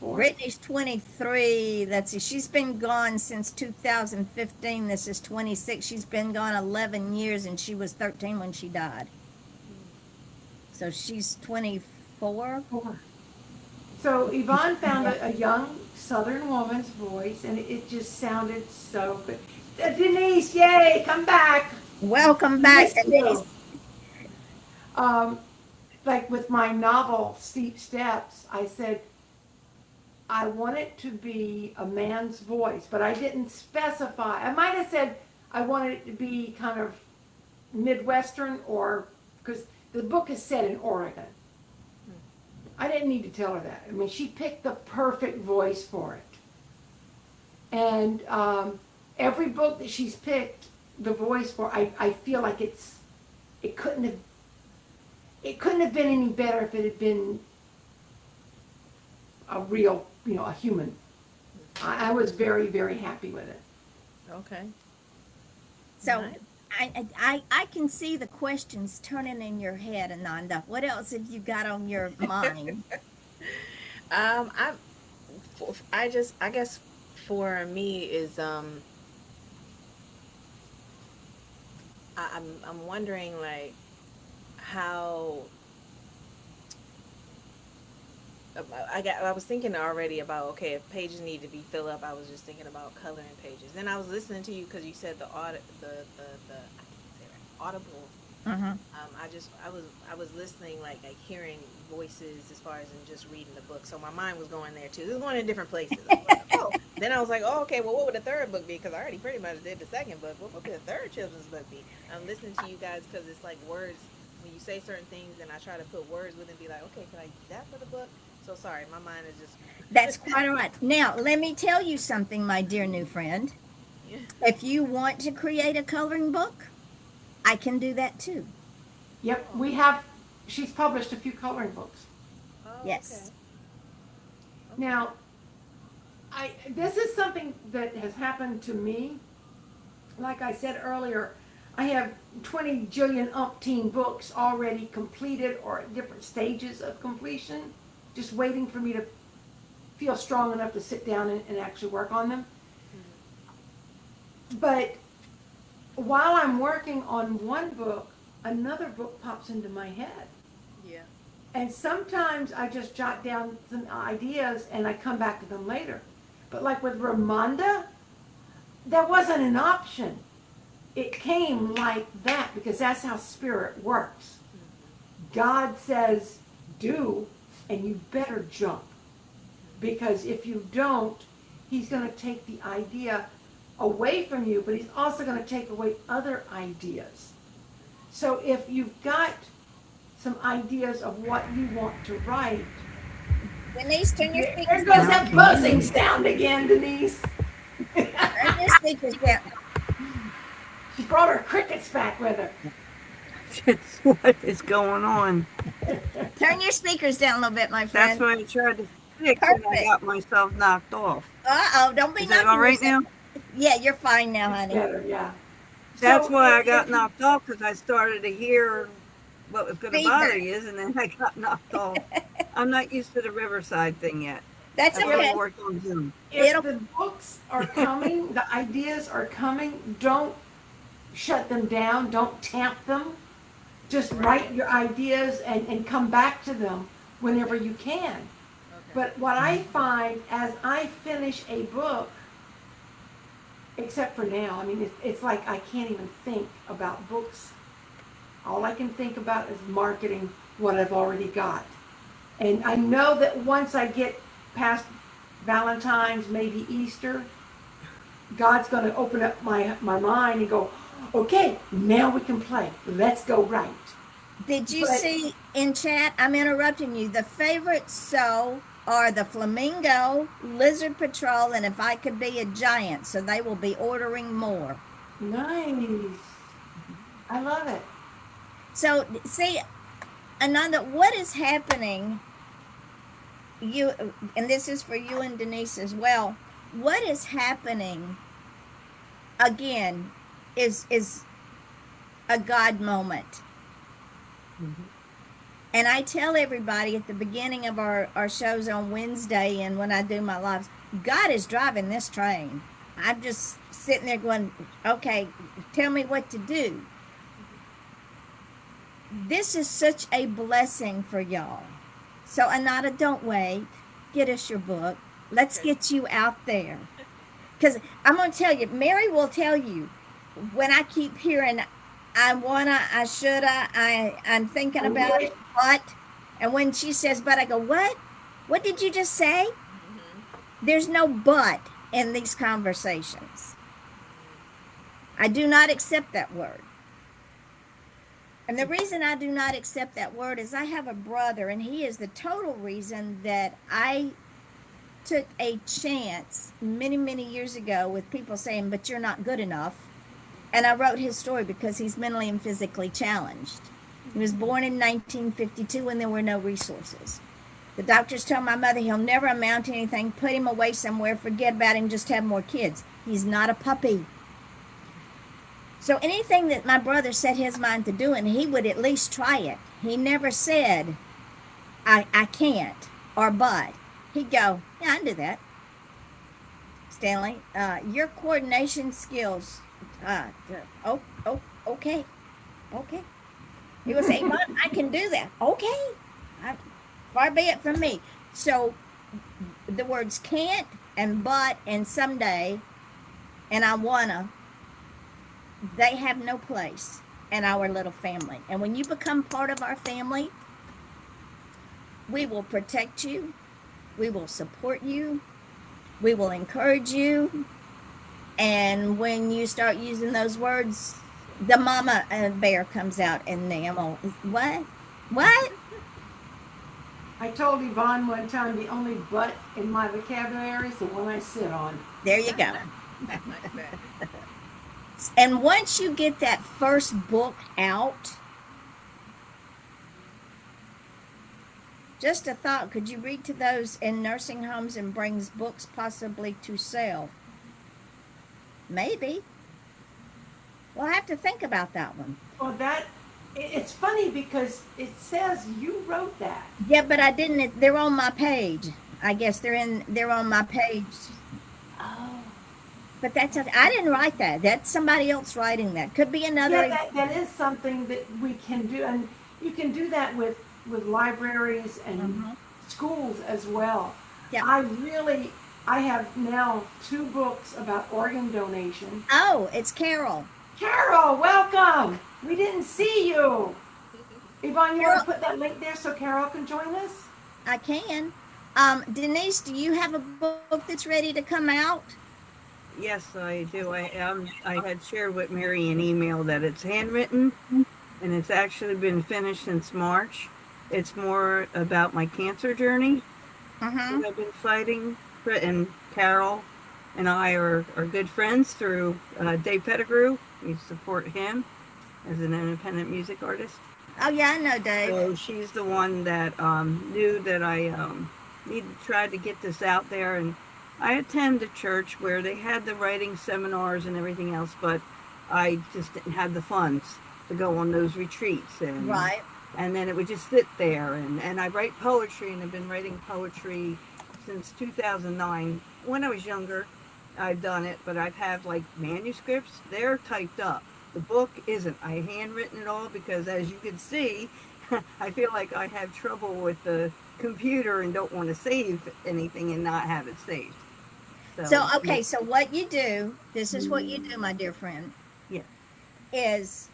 Or- Brittany's 23. Let's see. She's been gone since 2015. This is 26. She's been gone 11 years, and she was 13 when she died. So she's 24. So Yvonne found a young Southern woman's voice, and it just sounded so good. Denise, yay, come back. Welcome back, Missed Denise. you. Like with my novel, Steep Steps, I said, I want it to be a man's voice, but I didn't specify. I might have said I wanted it to be kind of Midwestern, or because the book is set in Oregon. I didn't need to tell her that. I mean, she picked the perfect voice for it. And every book that she's picked the voice for, I feel like it couldn't have been any better if it had been a real, a human. I was very, very happy with it. Okay. So Right. I can see the questions turning in your head, Ananda. What else have you got on your mind? I I guess for me is I'm wondering like how I was thinking already about, okay, if pages need to be filled up. I was just thinking about coloring pages. Then I was listening to you because you said the audit the I can't say it right, audible. Uh-huh. I was listening, like hearing voices as far as in just reading the book. So my mind was going there too. It was going in different places. I was like, oh. Then I was like, oh, okay. Well, what would the third book be? Because I already pretty much did the second book. What would the third children's book be? I'm listening to you guys because it's like words. When you say certain things, and I try to put words with it and be like, okay, can I use that for the book? So sorry, my mind is just. That's quite all right. Now, let me tell you something, my dear new friend. Yeah. If you want to create a coloring book, I can do that too. Yep, she's published a few coloring books. Oh, Yes. Okay. Now, this is something that has happened to me. Like I said earlier, I have 20 jillion umpteen books already completed or at different stages of completion, just waiting for me to feel strong enough to sit down and actually work on them. But while I'm working on one book, another book pops into my head. Yeah. And sometimes I just jot down some ideas and I come back to them later. But like with Ramonda, that wasn't an option. It came like that because that's how spirit works. God says, do, and you better jump. Because if you don't, he's going to take the idea away from you, but he's also going to take away other ideas. So if you've got some ideas of what you want to write, Denise, turn your there speakers goes down. that buzzing sound again, Denise. Turn your speakers down. She brought her crickets back with her. It's what is going on. Turn your speakers down a little bit, my That's friend. what I tried to fix and I Perfect. got myself knocked off. Uh-oh, don't be Is that knocking all right yourself. now? Yeah, you're fine now, honey. Better, yeah. That's So, why I if got you- knocked off, because I started to hear what was going to Feedback. bother you, and then I got knocked off. I'm not used to the Riverside thing yet. That's I've okay. only worked on Zoom. If It'll- the books are coming, the ideas are coming, don't shut them down, don't tamp them. Just write your ideas and come back to them whenever you can. Okay. But what I find as I finish a book, except for now, I mean, it's like I can't even think about books. All I can think about is marketing what I've already got. And I know that once I get past Valentine's, maybe Easter, God's going to open up my mind and go, okay, now we can play. Let's go right. Did you But- see in chat? I'm interrupting you. The favorites so are the Flamingo, Lizard Patrol, and If I Could Be a Giant. So they will be ordering more. Nice. I love it. So see, Ananda, what is happening? You, and this is for you and Denise as well. What is happening? Again, is a God moment. And I tell everybody at the beginning of our shows on Wednesday and when I do my lives, God is driving this train. I'm just sitting there going, okay, tell me what to do. This is such a blessing for y'all. So, Ananda, don't wait. Get us your book. Let's Okay. get you out there. Because I'm going to tell you, Mary will tell you, when I keep hearing, I wanna, I shoulda, I'm thinking I about wish. it, what? And when she says, but I go, what? What did you just say? There's no but in these conversations. I do not accept that word. And the reason I do not accept that word is I have a brother, and he is the total reason that I took a chance many, many years ago with people saying, but you're not good enough. And I wrote his story because he's mentally and physically challenged. He was born in 1952 when there were no resources. The doctors told my mother he'll never amount to anything, put him away somewhere, forget about him, just have more kids. He's not a puppy. So anything that my brother set his mind to do, and he would at least try it. He never said, I can't, or but. He'd go, yeah, I can do that. Stanley, your coordination skills, okay. He would say, Mom, I can do that. Okay. Far be it from me. So the words can't and but and someday and I wanna, they have no place in our little family. And when you become part of our family, we will protect you. We will support you. We will encourage you. And when you start using those words, the mama bear comes out in them. What? What? I told Yvonne one time the only but in my vocabulary is the one I sit on. There you go. I like that. And once you get that first book out, just a thought, could you read to those in nursing homes and brings books possibly to sell? Maybe. We'll have to think about that one. Well, it's funny because it says you wrote that. Yeah, but I didn't. They're on my page. I guess they're on my page. Oh. But I didn't write that. That's somebody else writing that. Could be another. Yeah, that is something that we can do, and you can do that with libraries and schools as well. Yeah. I have now 2 books about organ donation. Oh, it's Carol. Carol, welcome. We didn't see you. Yvonne, you want to put that link there so Carol can join us? I can. Denise, do you have a book that's ready to come out? Yes, I do. I had shared with Mary an email that it's handwritten, and it's actually been finished since March. It's more about my cancer journey that I've been fighting. And Carol and I are good friends through Dave Pettigrew. We support him as an independent music artist. Oh yeah, I know Dave. So she's the one that knew that I tried to get this out there. And I attend a church where they had the writing seminars and everything else, but I just didn't have the funds to go on those retreats. And, Right. And then it would just sit there. And I write poetry, and I've been writing poetry since 2009. When I was younger, I've done it, but I've had like manuscripts. They're typed up. The book isn't. I handwritten it all because, as you can see, I feel like I have trouble with the computer and don't want to save anything and not have it saved. So okay, so what you do, this is what you do, my dear friend. Yeah. Is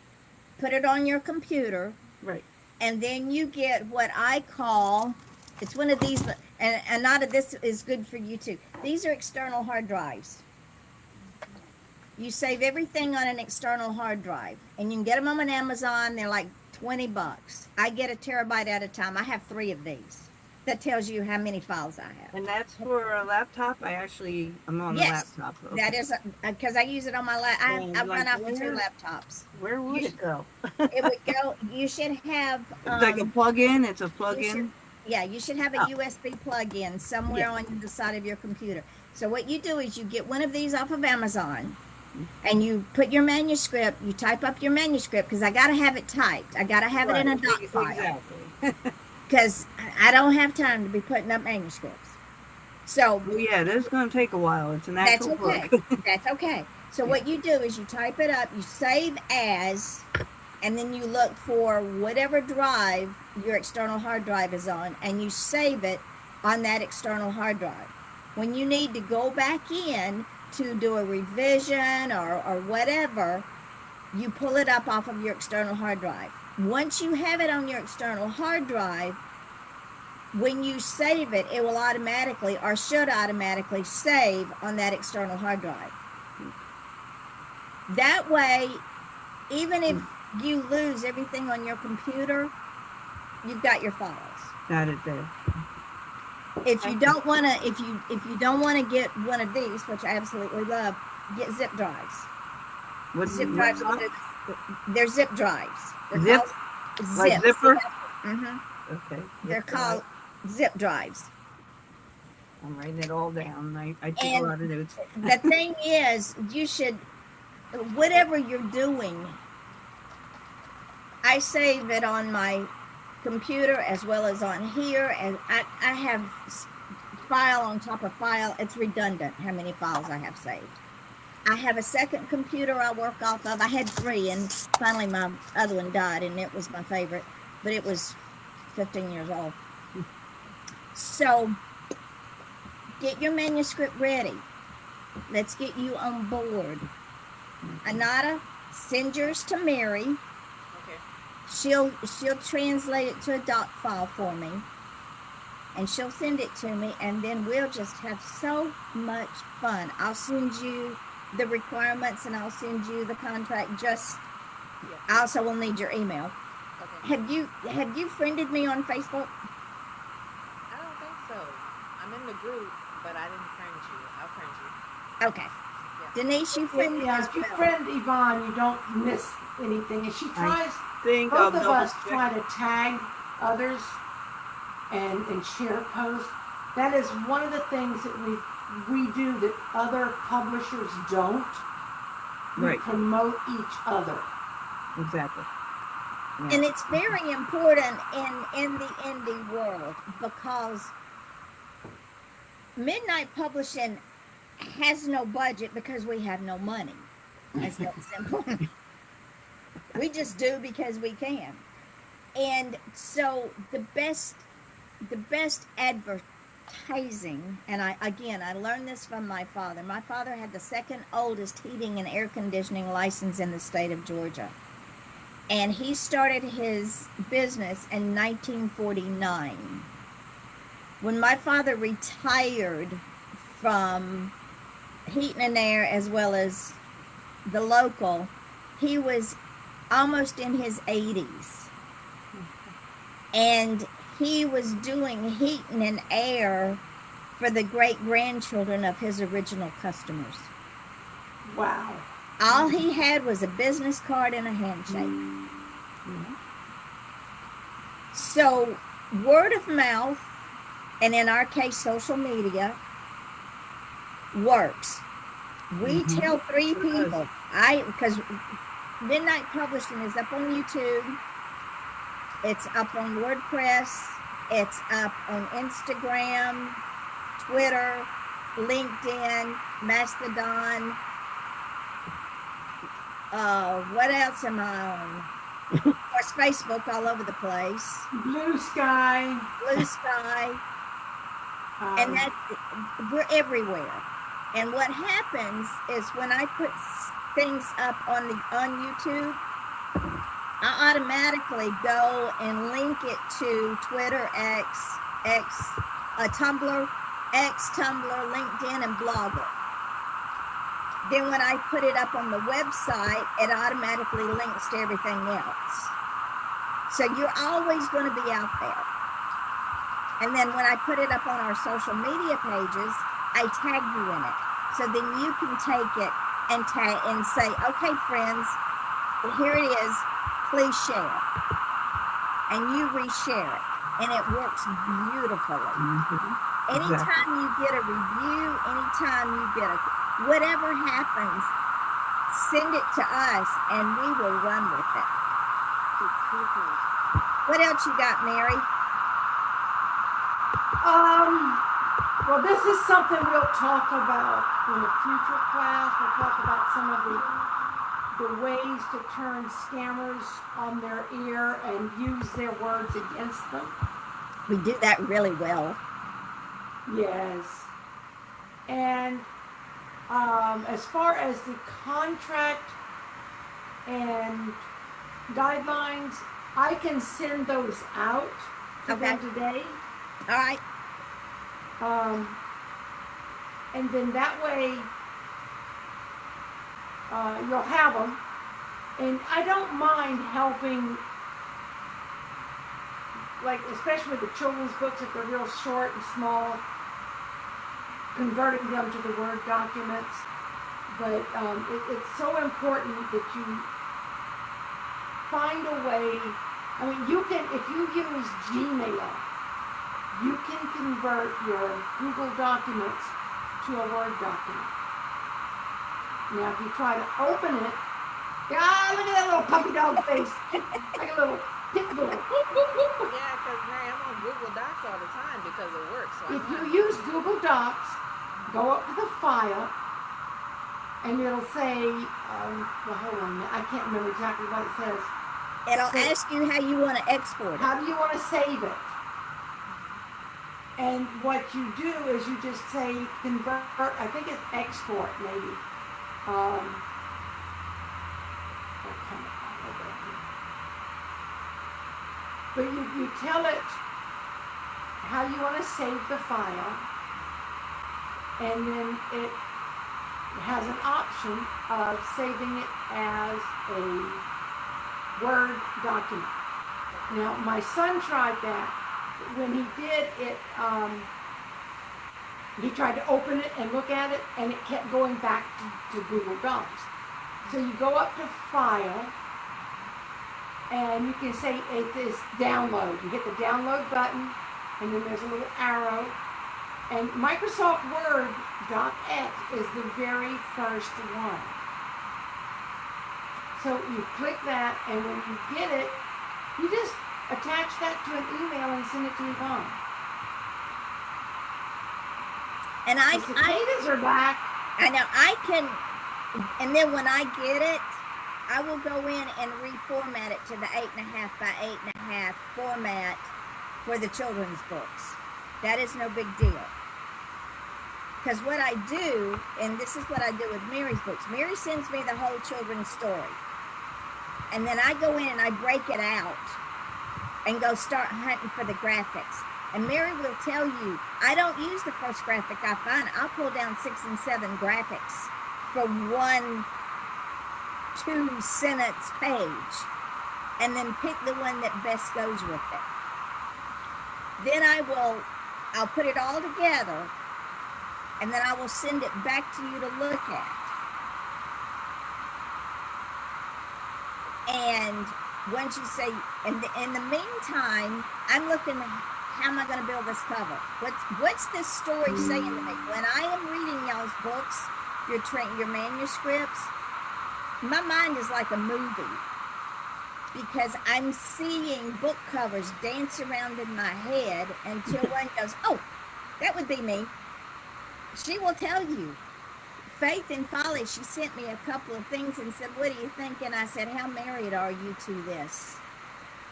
put it on your computer, Right. and then you get what I call, it's one of these, and not this is good for you too. These are external hard drives. You save everything on an external hard drive, and you can get them on Amazon. They're like $20. I get a terabyte at a time. I have 3 of these. That tells you how many files I have. And that's for a laptop. I'm on Yes, a laptop. Okay. that is because I use it on my And I've run like out for 2 where? laptops. Where would You it go? It would go. You should have. It's like a plug-in. It's a plug-in. Yeah, you should have a USB plug-in somewhere on the side of your computer. So what you do is you get one of these off of Amazon, and you put your manuscript. You type up your manuscript because I gotta have it typed. I gotta have it in a doc file Exactly. because I don't have time to be putting up manuscripts. So Well, yeah, this is going to take a while. It's an that's actual okay. book. That's okay. So what you do is you type it up, you save as, and then you look for whatever drive your external hard drive is on, and you save it on that external hard drive. When you need to go back in to do a revision or whatever, you pull it up off of your external hard drive. Once you have it on your external hard drive, when you save it, it will automatically or should automatically save on that external hard drive. That way, even if you lose everything on your computer, you've got your files. Got it there. If you don't want to, if you don't want to get one of these, which I absolutely love, get zip drives. What Zip drives. They're zip drives. They're Zip? called Like zips. zipper? Mm-hmm. Okay. They're called zip drives. I'm writing it all down. I took And a lot of notes. The thing is, you should, whatever you're doing, I save it on my computer as well as on here, and I have file on top of file. It's redundant how many files I have saved. I have a second computer I work off of. I had 3, and finally my other one died, and it was my favorite, but it was 15 years old. So get your manuscript ready. Let's get you on board. Anata, send yours to Mary. Okay. She'll translate it to a doc file for me, and she'll send it to me, and then we'll just have so much fun. I'll send you the requirements, and I'll send you the contract. Just Yeah. I also will need your email. Okay. Have you friended me on Facebook? I don't think so. I'm in the group, but I didn't friend you. I'll friend you. Okay. Denise, you friend me Yeah, as if you well. friend Yvonne, you don't miss anything. And she tries, Think I'll both of double us check. try to tag others and share posts. That is one of the things that we do that other publishers don't. We Right. promote each other. Exactly. Yeah. And it's very important in the indie world, because Midnight Publishing has no budget because we have no money. It's that simple. We just do because we can. And so the best advertising, and I learned this from my father. My father had the second oldest heating and air conditioning license in the state of Georgia. And he started his business in 1949. When my father retired from heating and air as well as the local, he was almost in his 80s. And he was doing heating and air for the great-grandchildren of his original customers. Wow. All he had was a business card and a handshake. So word of mouth, and in our case, social media, works. We tell 3 people. Because Midnight Publishing is up on YouTube. It's up on WordPress. It's up on Instagram, Twitter, LinkedIn, Mastodon. What else am I on? Of course, Facebook, all over the place. Blue Sky. Blue Sky. And we're everywhere. And what happens is when I put things up on YouTube, I automatically go and link it to Twitter, Tumblr, LinkedIn, and Blogger. Then when I put it up on the website, it automatically links to everything else. So you're always going to be out there. And then when I put it up on our social media pages, I tag you in it. So then you can take it and tag and say, okay, friends, here it is. Please share it. And you reshare it. And it works beautifully. Anytime you get a review, anytime you get whatever happens, send it to us and we will run with it. What else you got, Mary? Well, this is something we'll talk about in a future class. We'll talk about some of the ways to turn scammers on their ear and use their words against them. We do that really well. Yes. And as far as the contract and guidelines, I can send those out to them today. All right. And then that way, you'll have them. And I don't mind helping, like, especially with the children's books, if they're real short and small, converting them to the Word documents. But it's so important that you find a way. I mean, you can, if you use Gmail, you can convert your Google documents to a Word document. Now, if you try to open it, look at that little puppy dog face, like a little pit bull. Yeah, because Mary, I'm on Google Docs all the time because it works. So If you use Google Docs, go up to the file, and it'll say, well, hold on a minute, I can't remember exactly what it says. It'll ask you how you want to export it. How do you want to save it? And what you do is you just say convert, I think it's export maybe. But you tell it how you want to save the file, and then it has an option of saving it as a Word document. Now, my son tried that. When he did it, he tried to open it and look at it, and it kept going back to Google Docs. So you go up to File, and you can say it is download. You hit the download button, and then there's a little arrow. And Microsoft Word .x is the very first one. So you click that, and when you get it, you just attach that to an email and send it to Yvonne. And The cicadas are back. I know I can, and then when I get it, I will go in and reformat it to the 8.5 by 8.5 format for the children's books. That is no big deal. Because what I do, and this is what I do with Mary's books, Mary sends me the whole children's story. And then I go in and I break it out and go start hunting for the graphics. And Mary will tell you, I don't use the first graphic I find. I'll pull down 6 and 7 graphics for 1, 2 sentence page, and then pick the one that best goes with it. Then I'll put it all together, and then I will send it back to you to look at. And once you say, in the meantime, I'm looking, how am I going to build this cover? What's this story saying to me? When I am reading y'all's books, your manuscripts, my mind is like a movie, because I'm seeing book covers dance around in my head until one goes, oh, that would be me. She will tell you. Faith and Folly, she sent me a couple of things and said, what do you think? And I said, how married are you to this?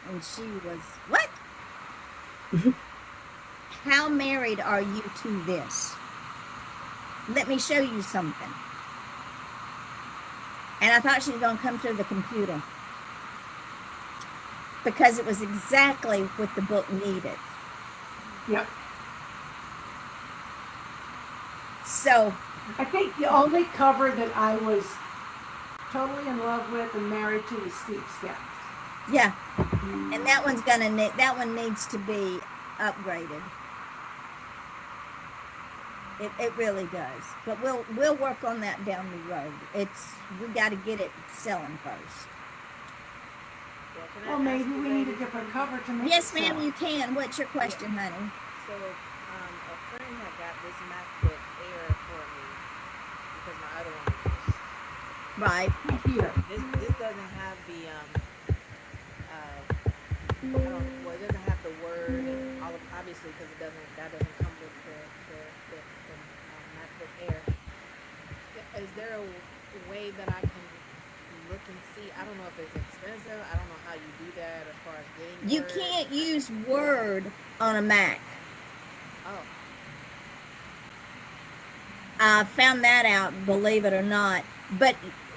And she was, what? How married are you to this? Let me show you something. And I thought she was going to come through the computer, because it was exactly what the book needed. Yep. So I think the only cover that I was totally in love with and married to was Steep Steps. yeah, and that one needs to be upgraded. It really does. But we'll work on that down the road. We got to get it selling first. Yeah, can I Well, ask maybe you we need a ladies? different cover to make Yes, it ma'am, sell. you can. What's your question, honey? So, a friend had got this MacBook Air for me because my other one was Right. Here. this doesn't have the well, it doesn't have the Word and all of, obviously, because that doesn't come with the MacBook Air. Is there a way that I can look and see? I don't know if it's expensive. I don't know how you do that as far as getting You Word. can't use Word on a Mac. Oh, I found that out, believe it or not. But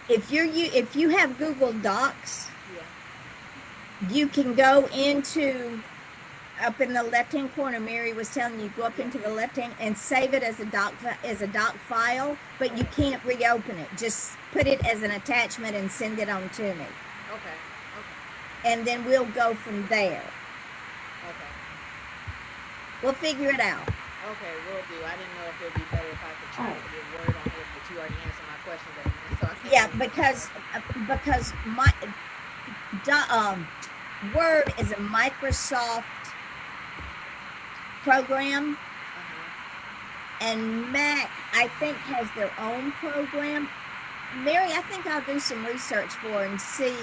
if you have Google Docs, yeah. you can go into up in the left-hand corner, Mary was telling you, go up into the left-hand and save it as a doc file, but you can't reopen it. Just put it as an attachment and send it on to me, Okay. and then we'll go from there. Okay. We'll figure it out. Okay, will do. I didn't know if it would be better if I could try to get word on it, but you already answered my question. So I Yeah, can't. because my Word is a Microsoft program, and Mac, I think, has their own program. Mary, I think I'll do some research for her and see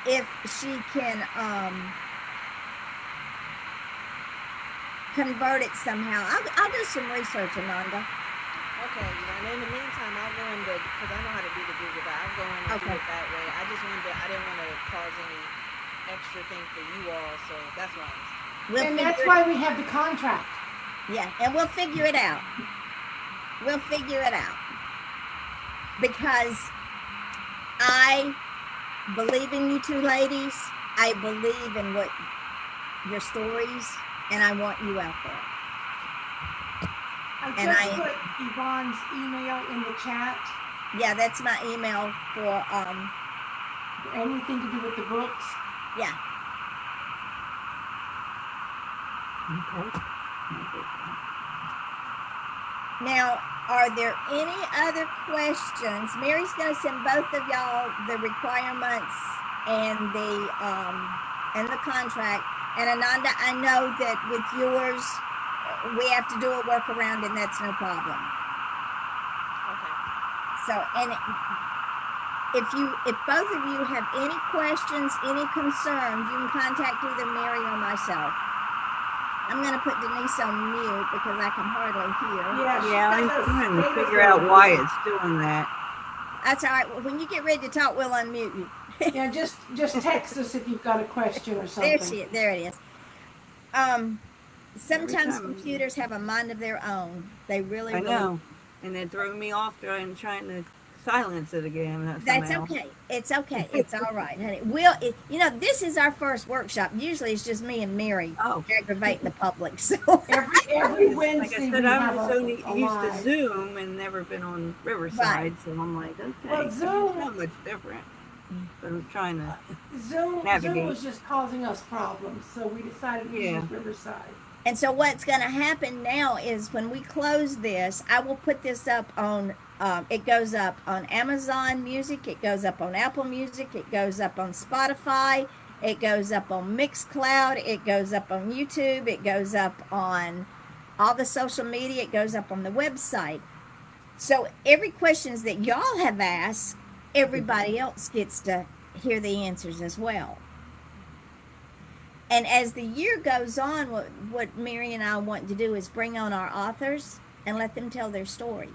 if she can convert it somehow. I'll do some research, Ananda. Okay, yeah, and in the meantime, I'll go in because I know how to do the Google Doc. I'll go in and do Okay. it that way. I didn't want to cause any extra thing for you all, so that's why. We'll And figure that's it, why we have the contract. yeah, and we'll figure it out. We'll figure it out. Because I believe in you two ladies. I believe in what your stories, and I want you out there. I And just put Yvonne's email in the chat. Yeah, that's my email for Anything to do with the books. yeah. Okay. Now, are there any other questions? Mary's gonna send both of y'all the requirements and the contract. And Ananda, I know that with yours, we have to do a workaround, and that's no problem. Okay. So, and if both of you have any questions, any concerns, you can contact either Mary or myself. I'm gonna put Denise on mute because I can hardly hear. Yeah, I'm that's a trying to state of figure out the- why it's doing that. That's all right. When you get ready to talk, we'll unmute you. Yeah, just text us if you've got a question or There something. there it is. Sometimes time- computers have a mind of their own. They really, I really. know, and it threw me off trying to silence it again. That's somehow. okay. It's okay. It's all right, honey. This is our first workshop. Usually it's just me and Mary Oh, aggravating the public. So Every like Wednesday I we said, have I'm so a used to live. Zoom and never been on Riverside, so I'm like, okay, Well, it's Zoom- not much different. But I'm trying to. Zoom Navigate. was just causing us problems, so we decided to Yeah. use Riverside. And so what's going to happen now is when we close this, I will put this up on, it goes up on Amazon Music, it goes up on Apple Music, it goes up on Spotify, it goes up on Mixcloud, it goes up on YouTube, it goes up on all the social media, it goes up on the website. So every questions that y'all have asked, everybody else gets to hear the answers as well. And as the year goes on, what Mary and I want to do is bring on our authors and let them tell their story.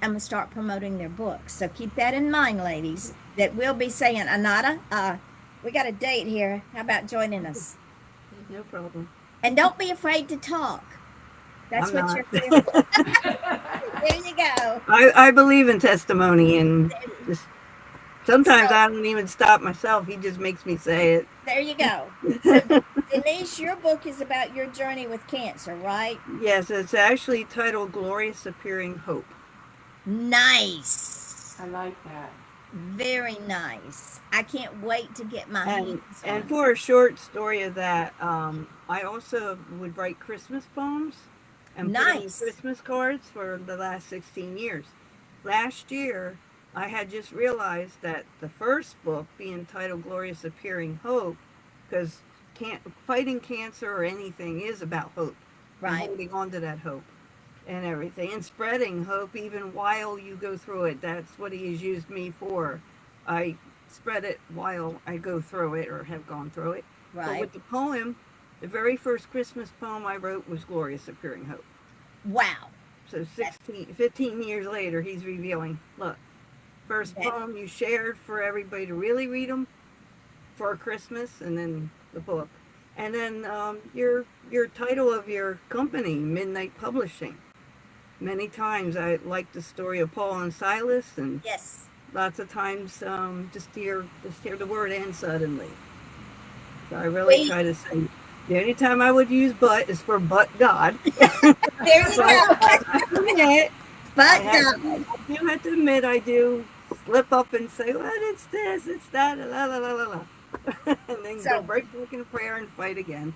I'm going to start promoting their books. So keep that in mind, ladies, that we'll be saying, Anada, we got a date here. How about joining us? No problem. And don't be afraid to talk. That's I'm what not. you're feeling. There you go. I believe in testimony, and just sometimes So- I don't even stop myself. He just makes me say it. There you go. So, Denise, your book is about your journey with cancer, right? Yes, it's actually titled Glorious Appearing Hope. Nice. I like that. Very nice. I can't wait to get my And, hands on and it. for a short story of that, I also would write Christmas poems and put in Nice. Christmas cards for the last 16 years. Last year, I had just realized that the first book, being titled Glorious Appearing Hope, because fighting cancer or anything is about hope. And Right. holding on to that hope and everything, and spreading hope even while you go through it. That's what he has used me for. I spread it while I go through it or have gone through it. But Right. with the poem, the very first Christmas poem I wrote was Glorious Appearing Hope. Wow. So 15 years later, he's revealing, look, first Okay. poem you shared for everybody to really read them for Christmas, and then the book. And then your title of your company, Midnight Publishing. Many times I like the story of Paul and Silas, and Yes. lots of times just hear the word "and suddenly." So I really We- try to say the only time I would use but is for but God. There you go. Admit, But I God. do have to admit I do slip up and say, well, it's this, it's that, la la la la la. And then go So, right back in prayer and fight again.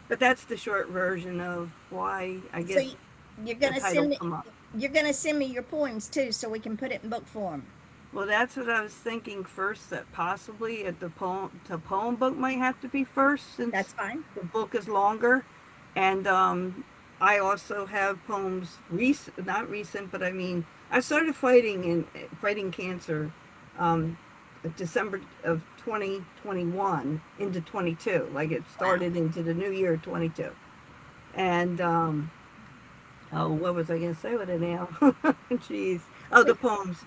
But that's the short version of why I so guess you're the gonna title send me. come up. You're gonna send me your poems too, so we can put it in book form. Well, that's what I was thinking first. That possibly at the poem book might have to be first, since That's fine. the book is longer. And I also have poems recent, not recent, but I mean, I started fighting cancer um, December of 2021 into 22. Like it Wow. started into the new year 22. And oh, what was I going to say with it now? Jeez. Oh, the poems.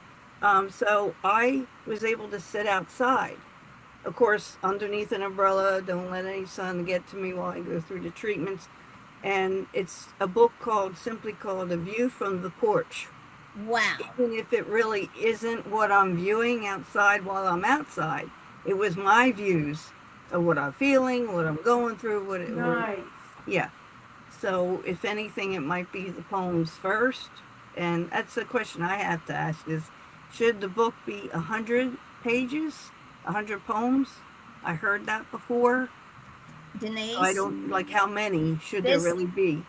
So I was able to sit outside, of course, underneath an umbrella. Don't let any sun get to me while I go through the treatments. And it's a book simply called A View from the Porch. Wow. Even if it really isn't what I'm viewing outside while I'm outside, it was my views of what I'm feeling, what I'm going through, Nice. yeah. So if anything, it might be the poems first. And that's the question I have to ask is, should the book be 100 pages, 100 poems? I heard that before. Denise, So I don't, like, how many should there this really be?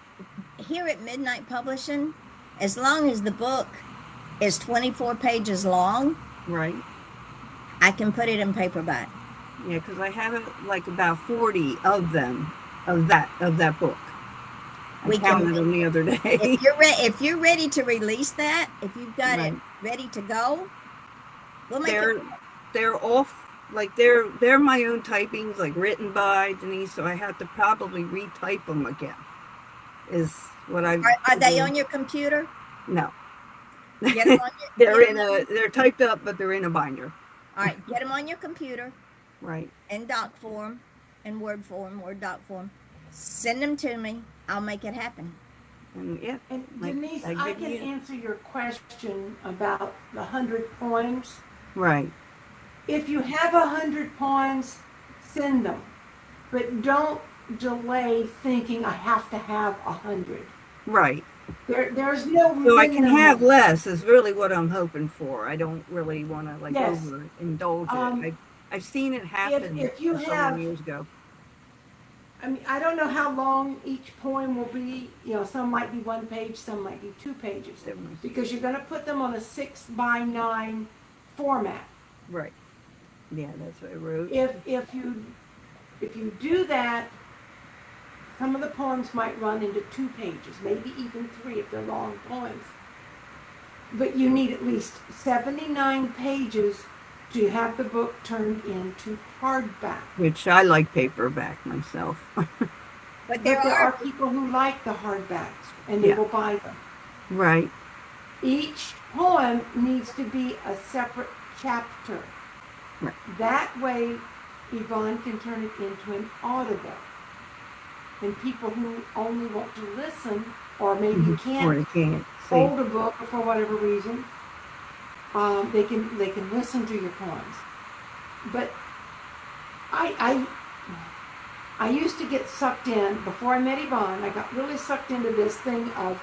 here at Midnight Publishing, as long as the book is 24 pages long, Right. I can put it in paperback. Yeah, because I have like about 40 of them, of that book. I We can- counted them the other day. If you're ready to release that, if you've got it Right. ready to go, we'll make they're it. they're off, like they're my own typings, like written by Denise, so I have to probably retype them again. Is what I Are they on your computer? No. Get them on your, They're typed up, but they're in a binder. all right, get them on your computer Right. in doc form, in Word form, Word doc form. Send them to me. I'll make it happen. And yeah. And Like, Denise, I I give can you- answer your question about the 100 poems. Right. If you have 100 poems, send them. But don't delay thinking I have to have 100. Right. There's no So I can minimum. have less is really what I'm hoping for. I don't really want to like Yes. overindulge Um, it. I've seen it happen if you so have- many years ago. I mean, I don't know how long each poem will be. You know, some might be 1 page, some might be 2 pages. Because you're going to put them on a 6x9 format. Right. Yeah, that's what I wrote. If you do that, some of the poems might run into 2 pages, maybe even 3 if they're long poems. But you need at least 79 pages to have the book turned into hardback. Which I like paperback myself. But But there there are are people who like the hardbacks and they Yeah. will buy them. Right. Each poem needs to be a separate chapter. Right. That way, Yvonne can turn it into an audible. And people who only want to listen, or maybe Or can't I can't see. hold a book for whatever reason, they can listen to your poems. But I used to get sucked in before I met Yvonne. I got really sucked into this thing of,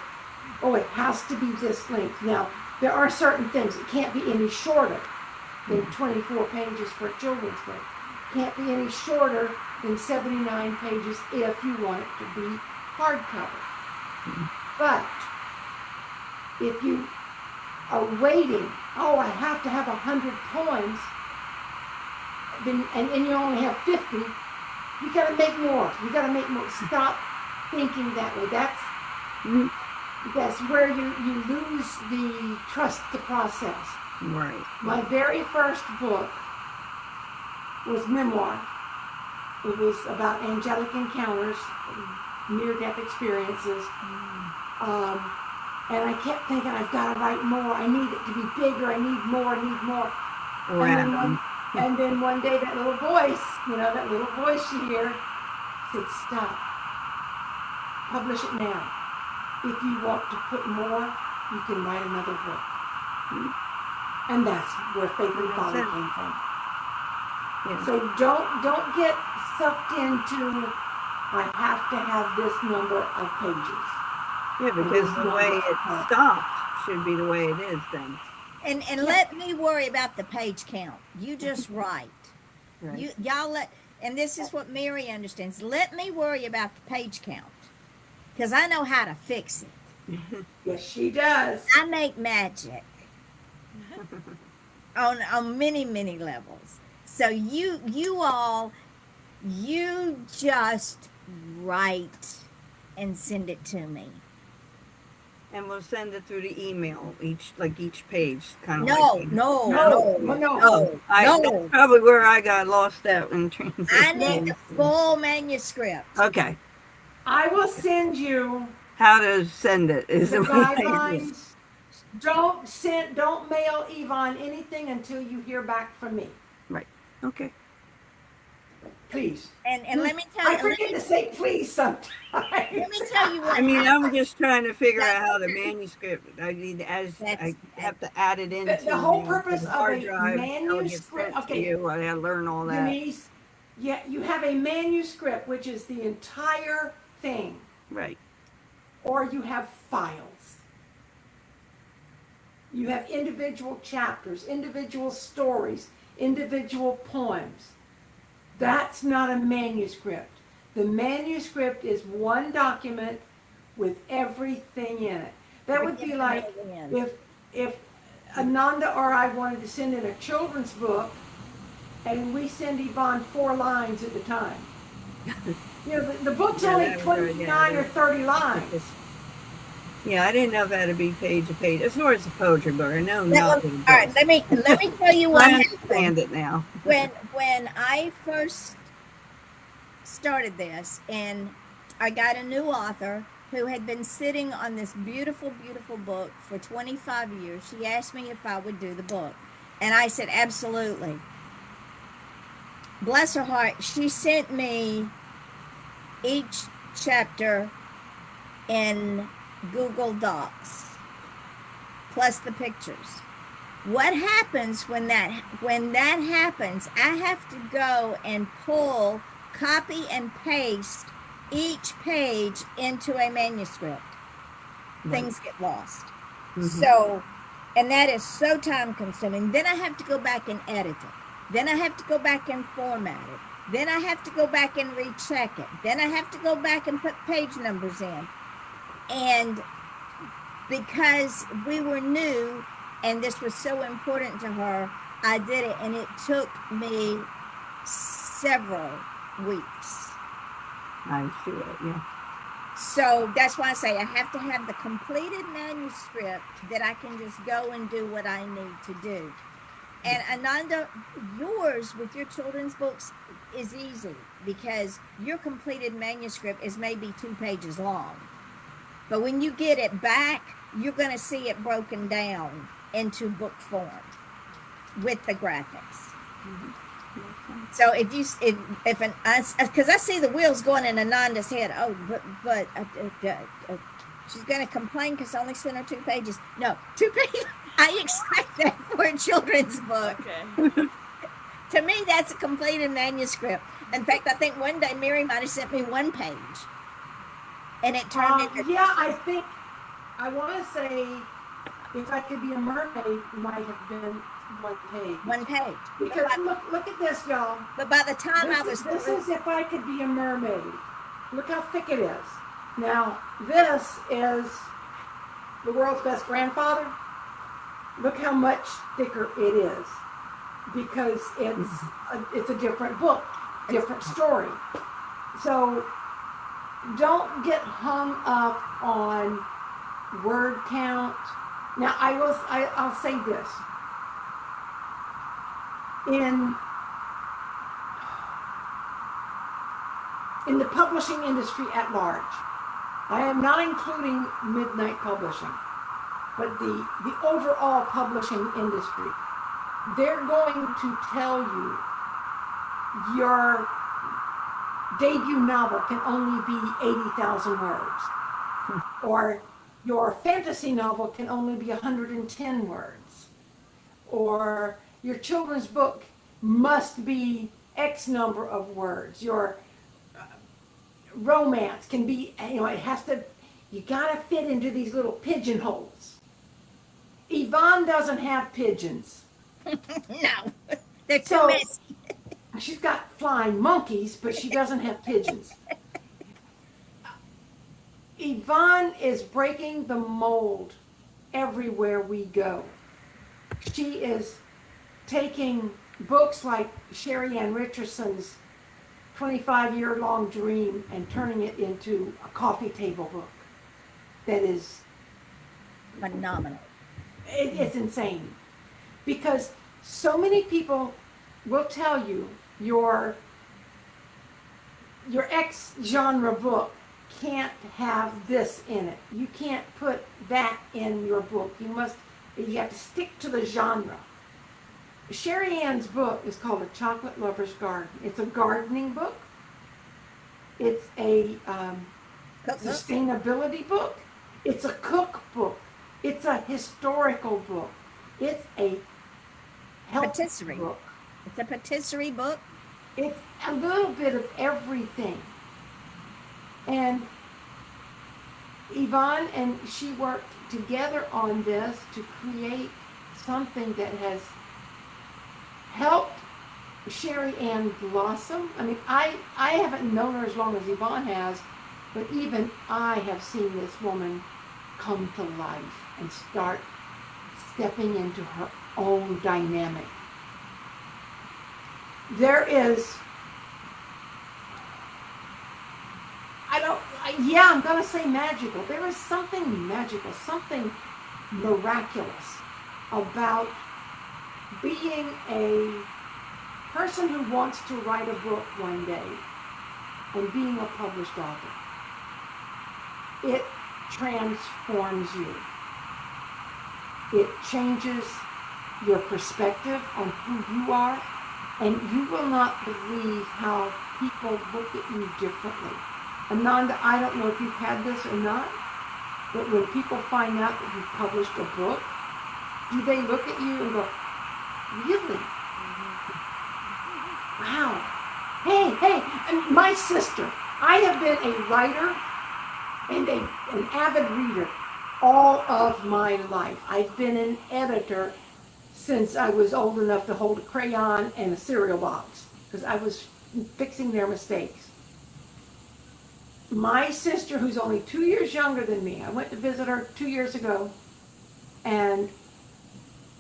oh, it has to be this length. Now there are certain things it can't be any shorter than 24 pages for a children's book. Can't be any shorter than 79 pages if you want it to be hardcover. But if you are waiting, oh, I have to have 100 poems, then, and you only have 50, you gotta make more. You gotta make more. Stop thinking that way. That's where you lose the trust the process. Right. My very first book was memoir. It was about angelic encounters, near-death experiences. And I kept thinking, I've got to write more. I need it to be bigger. I need more. I need more. Or Adam. And then one day that little voice, that little voice you hear, said, stop. Publish it now. If you want to put more, you can write another book. And that's where Faith and Folly came from. Yeah. So don't get sucked into, I have to have this number of pages. Yeah, because the way it stops should be the way it is then. And let me worry about the page count. You just write. Right. Y'all let, and this is what Mary understands. Let me worry about the page count, because I know how to fix it. Yes, she does. I make magic on many levels. So you all, you just write and send it to me. And we'll send it through the email, each page, kind of No, like. no, No, no, no. no, That's no. probably where I got lost out in transition. I need the full manuscript. Okay. I will send you How to send it is the what I guidelines. Don't mail Yvonne anything until you hear back from me, Right. Okay. please. And let me tell I you, forget to say please sometimes. let me tell you what I mean, I'm happened. just trying to figure out how the manuscript. I need I have to add it into The whole purpose the of hard a drive. How it gets manuscript, sent to okay, you. I gotta learn all that. Denise, yeah, you have a manuscript, which is the entire thing, Right. or you have files. You have individual chapters, individual stories, individual poems. That's not a manuscript. The manuscript is one document with everything in it. That would be like if Ananda or I wanted to send in a children's book and we send Yvonne 4 lines at a time. You know, the book's Yeah, only that was very- 29 or 30 lines. Yeah, I didn't know if that would be page to page. As far as the poetry book, I know All nothing. right, let me tell you what I happened. understand it now. When I first started this, and I got a new author who had been sitting on this beautiful book for 25 years. She asked me if I would do the book, and I said absolutely. Bless her heart, she sent me each chapter in Google Docs plus the pictures. What happens when that happens? I have to go and pull, copy and paste each page into a manuscript. Right. Things get lost. Mhm. So, and that is so time consuming. Then I have to go back and edit it. Then I have to go back and format it. Then I have to go back and recheck it. Then I have to go back and put page numbers in. And because we were new and this was so important to her, I did it, and it took me several weeks. I see it, yeah. So that's why I say I have to have the completed manuscript that I can just go and do what I need to do. And Ananda, yours with your children's books is easy because your completed manuscript is maybe 2 pages long. But when you get it back, you're going to see it broken down into book form with the graphics. So because I see the wheels going in Ananda's head. Oh, but she's going to complain because I only sent her 2 pages. No, 2 pages. I expect that for a children's book. Okay. To me, that's a completed manuscript. In fact, I think one day Mary might have sent me 1 page, and it turned into. Yeah, I think I want to say If I Could Be a Mermaid might have been 1 page. 1 page. Because look at this, y'all. But by the time I was This through, is If I Could Be a Mermaid. Look how thick it is. Now, this is The World's Best Grandfather. Look how much thicker it is. Because it's a different book, different story. So don't get hung up on word count. Now I'll say this. In the publishing industry at large, I am not including Midnight Publishing, but the overall publishing industry, they're going to tell you your debut novel can only be 80,000 words, or your fantasy novel can only be 110 words, or your children's book must be X number of words. Your romance can be, it has to, you gotta fit into these little pigeonholes. Yvonne doesn't have pigeons. No, they're too So messy. she's got flying monkeys, but she doesn't have pigeons. Yvonne is breaking the mold everywhere we go. She is taking books like Sherry Ann Richardson's 25-year-long dream and turning it into a coffee table book that is, Phenomenal. it's insane. Because so many people will tell you your X genre book can't have this in it. You can't put that in your book. You have to stick to the genre. Sherry Ann's book is called A Chocolate Lover's Garden. It's a gardening book. It's a Cookbook. sustainability book. It's a cookbook. It's a historical book. It's a health Patisserie. book. It's a patisserie book. It's a little bit of everything. And Yvonne and she worked together on this to create something that has helped Sherry Ann blossom. I mean, I haven't known her as long as Yvonne has, but even I have seen this woman come to life and start stepping into her own dynamic. There is, I'm going to say magical. There is something magical, something miraculous about being a person who wants to write a book one day and being a published author. It transforms you. It changes your perspective on who you are, and you will not believe how people look at you differently. Ananda, I don't know if you've had this or not, but when people find out that you've published a book, do they look at you and go, really? Wow. Hey, and my sister, I have been a writer and an avid reader all of my life. I've been an editor since I was old enough to hold a crayon and a cereal box because I was fixing their mistakes. My sister, who's only 2 years younger than me, I went to visit her 2 years ago, and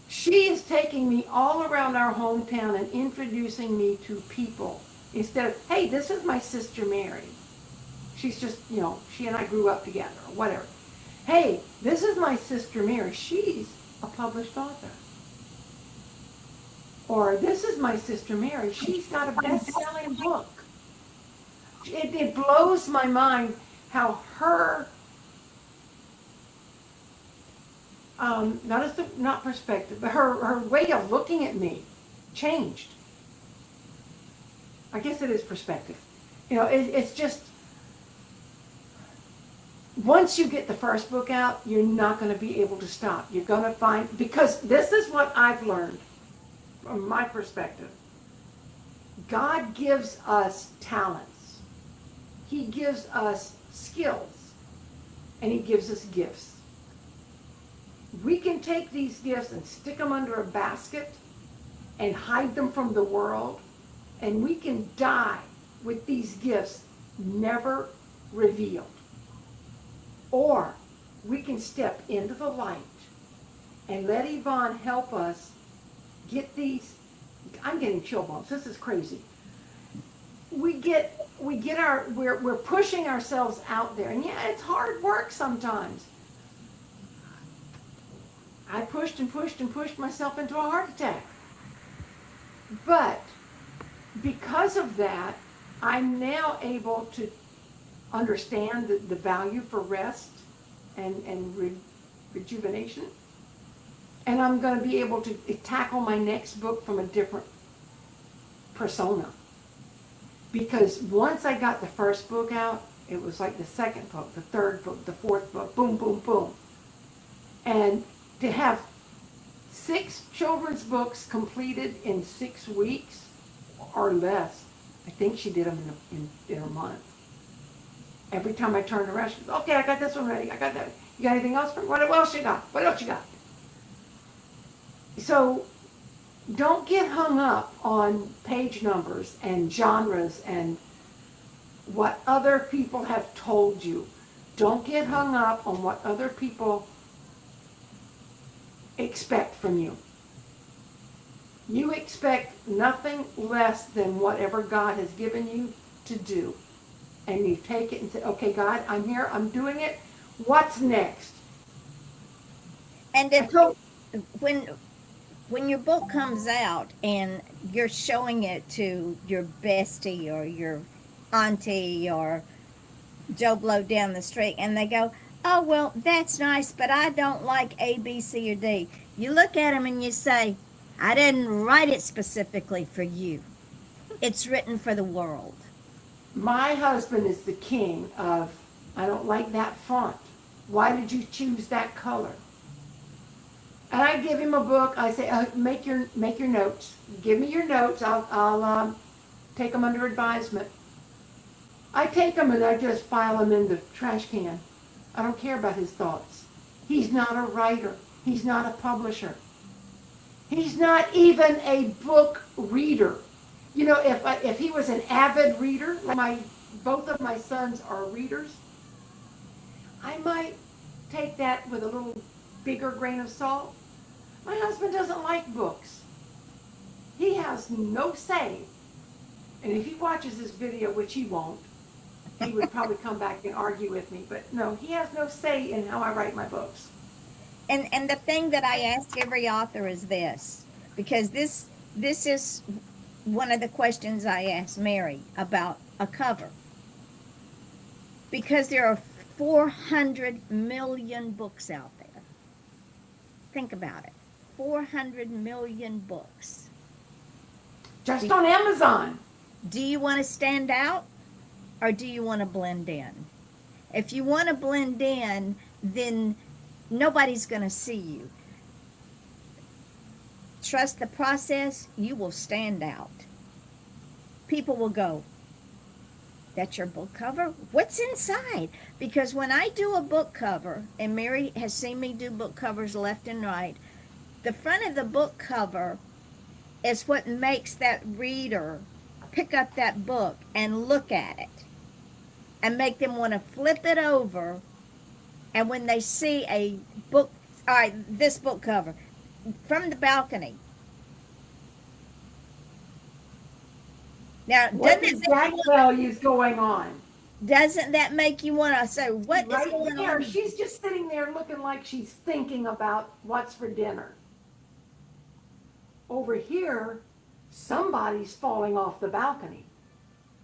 she is taking me all around our hometown and introducing me to people. Instead of, hey, this is my sister Mary. She's just, she and I grew up together or whatever. Hey, this is my sister Mary. She's a published author. Or this is my sister Mary. She's got a best-selling book. It blows my mind how her, not perspective, but her way of looking at me changed. I guess it is perspective. It's just, once you get the first book out, you're not going to be able to stop. You're going to find, because this is what I've learned from my perspective. God gives us talents. He gives us skills, and he gives us gifts. We can take these gifts and stick them under a basket and hide them from the world, and we can die with these gifts never revealed. Or we can step into the light and let Yvonne help us get these. I'm getting chill bumps. This is crazy. We're pushing ourselves out there, and yeah, it's hard work sometimes. I pushed and pushed and pushed myself into a heart attack. But because of that, I'm now able to understand the value for rest and rejuvenation. And I'm going to be able to tackle my next book from a different persona. Because once I got the first book out, it was like the second book, the third book, the fourth book, boom, boom, boom. And to have 6 children's books completed in 6 weeks or less. I think she did them in a month. Every time I turned around, she goes, okay, I got this one ready. I got that. You got anything else for me? What else you got? What else you got? So don't get hung up on page numbers and genres and what other people have told you. Don't get hung up on what other people expect from you. You expect nothing less than whatever God has given you to do. And you take it and say, okay, God, I'm here, I'm doing it. What's next? And I if told, when your book comes out and you're showing it to your bestie or your auntie or Joe Blow down the street, and they go, oh, well, that's nice, but I don't like A, B, C, or D. You look at them and you say, I didn't write it specifically for you. It's written for the world. my husband is the king of, I don't like that font. Why did you choose that color? And I give him a book. I say, make your notes. Give me your notes. I'll take them under advisement. I take them and I just file them in the trash can. I don't care about his thoughts. He's not a writer. He's not a publisher. He's not even a book reader. You know, if he was an avid reader, like both of my sons are readers, I might take that with a little bigger grain of salt. My husband doesn't like books. He has no say. And if he watches this video, which he won't, he would probably come back and argue with me. But no, he has no say in how I write my books. And the thing that I ask every author is this, because this is one of the questions I asked Mary about a cover. Because there are 400 million books out there. Think about it. 400 million books. Just on Amazon. Do you want to stand out or do you want to blend in? If you want to blend in, then nobody's going to see you. Trust the process, you will stand out. People will go, that's your book cover? What's inside? Because when I do a book cover, and Mary has seen me do book covers left and right, the front of the book cover is what makes that reader pick up that book and look at it and make them want to flip it over. And when they see a book, all right, this book cover from the balcony. Now, What exact value is going on? doesn't that make you want to say, what is Right going there, on? she's just sitting there looking like she's thinking about what's for dinner. Over here, somebody's falling off the balcony.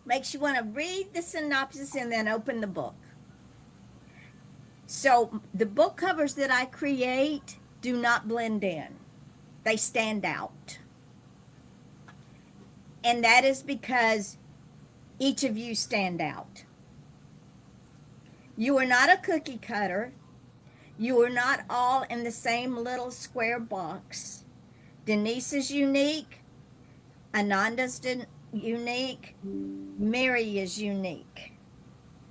Makes you want to read the synopsis and then open the book. So the book covers that I create do not blend in. They stand out. And that is because each of you stand out. You are not a cookie cutter. You are not all in the same little square box. Denise is unique. Ananda's unique. Mary is unique.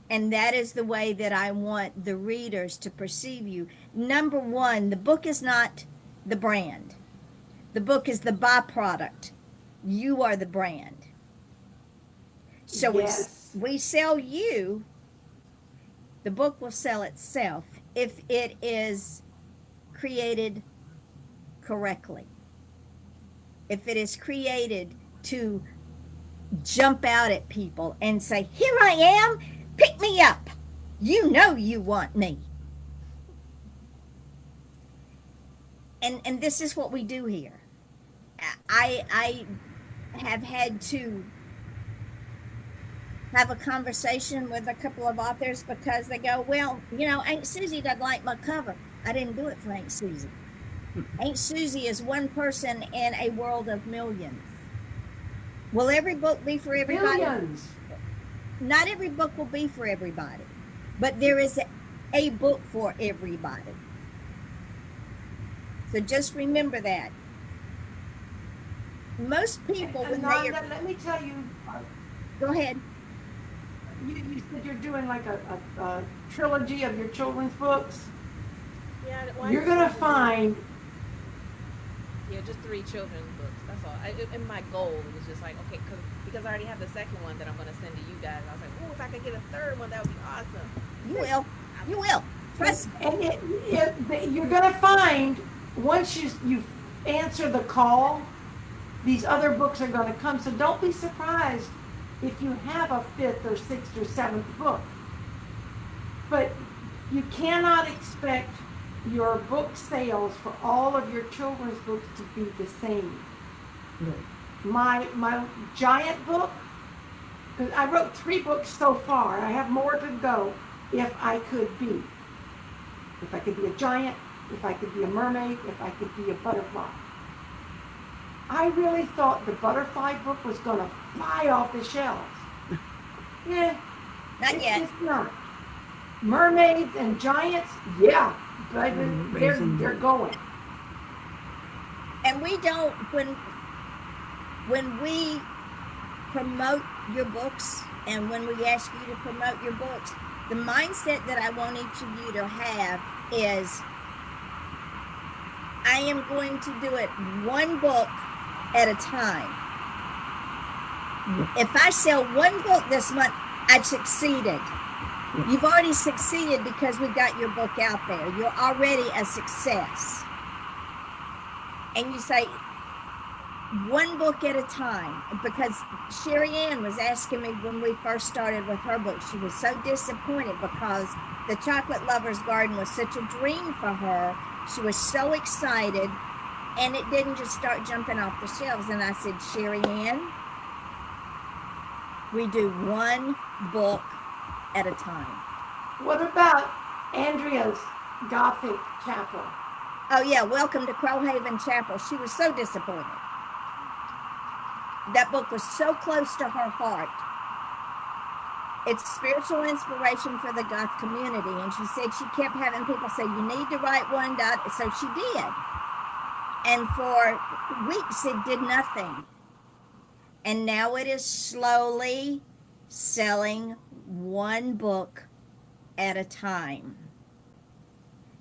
And that is the way that I want the readers to perceive you. Number one, the book is not the brand. The book is the byproduct. You are the brand. So Yes. we sell you, the book will sell itself if it is created correctly. If it is created to jump out at people and say, here I am, pick me up. You know you want me. And this is what we do here. I have had to have a conversation with a couple of authors because they go, well, you know, Aunt Susie doesn't like my cover. I didn't do it for Aunt Susie. Aunt Susie is one person in a world of millions. Will every book be for everybody? Billions. Not every book will be for everybody, but there is a book for everybody. So just remember that. most people when they are, Ananda, let me tell you, go ahead. you said you're doing like a trilogy of your children's books. Yeah, well, I You're just gonna wanted to do- find, Yeah, just 3 children's books. That's all. And my goal was just like, okay, because I already have the second one that I'm gonna send to you guys. I was like, oh, if I could get a third one, that would be awesome. You will. You will. Trust. and you're gonna find, once you answer the call, these other books are gonna come. So don't be surprised if you have a 5th or 6th or 7th book. But you cannot expect your book sales for all of your children's books to be the same. My giant book, because I wrote 3 books so far. I have more to go. If I could be a giant, if I could be a mermaid, if I could be a butterfly. I really thought the butterfly book was going to fly off the shelves. Yeah, Not yet. it's not. Mermaids and giants, yeah, but they're going. And we don't, when we promote your books and when we ask you to promote your books, the mindset that I want each of you to have is I am going to do it one book at a time. If I sell one book this month, I've succeeded. You've already succeeded because we got your book out there. You're already a success. And you say, one book at a time, because Sherry Ann was asking me when we first started with her book, she was so disappointed because the Chocolate Lover's Garden was such a dream for her. She was so excited, and it didn't just start jumping off the shelves. And I said, Sherry Ann, we do one book at a time. What about Andrea's Gothic Chapel? Oh yeah, Welcome to Crowhaven Chapel. She was so disappointed. That book was so close to her heart. It's spiritual inspiration for the goth community. And she said she kept having people say, you need to write one. So she did. And for weeks, it did nothing. And now it is slowly selling one book at a time.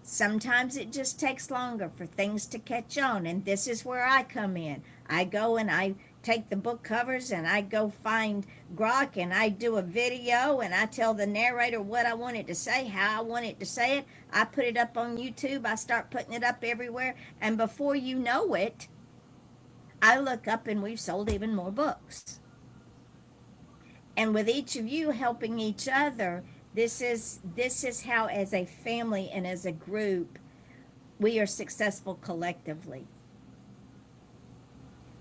Sometimes it just takes longer for things to catch on. And this is where I come in. I go and I take the book covers and I go find Grok and I do a video and I tell the narrator what I want it to say, how I want it to say it. I put it up on YouTube. I start putting it up everywhere. And before you know it, I look up and we've sold even more books. And with each of you helping each other, this is how, as a family and as a group, we are successful collectively.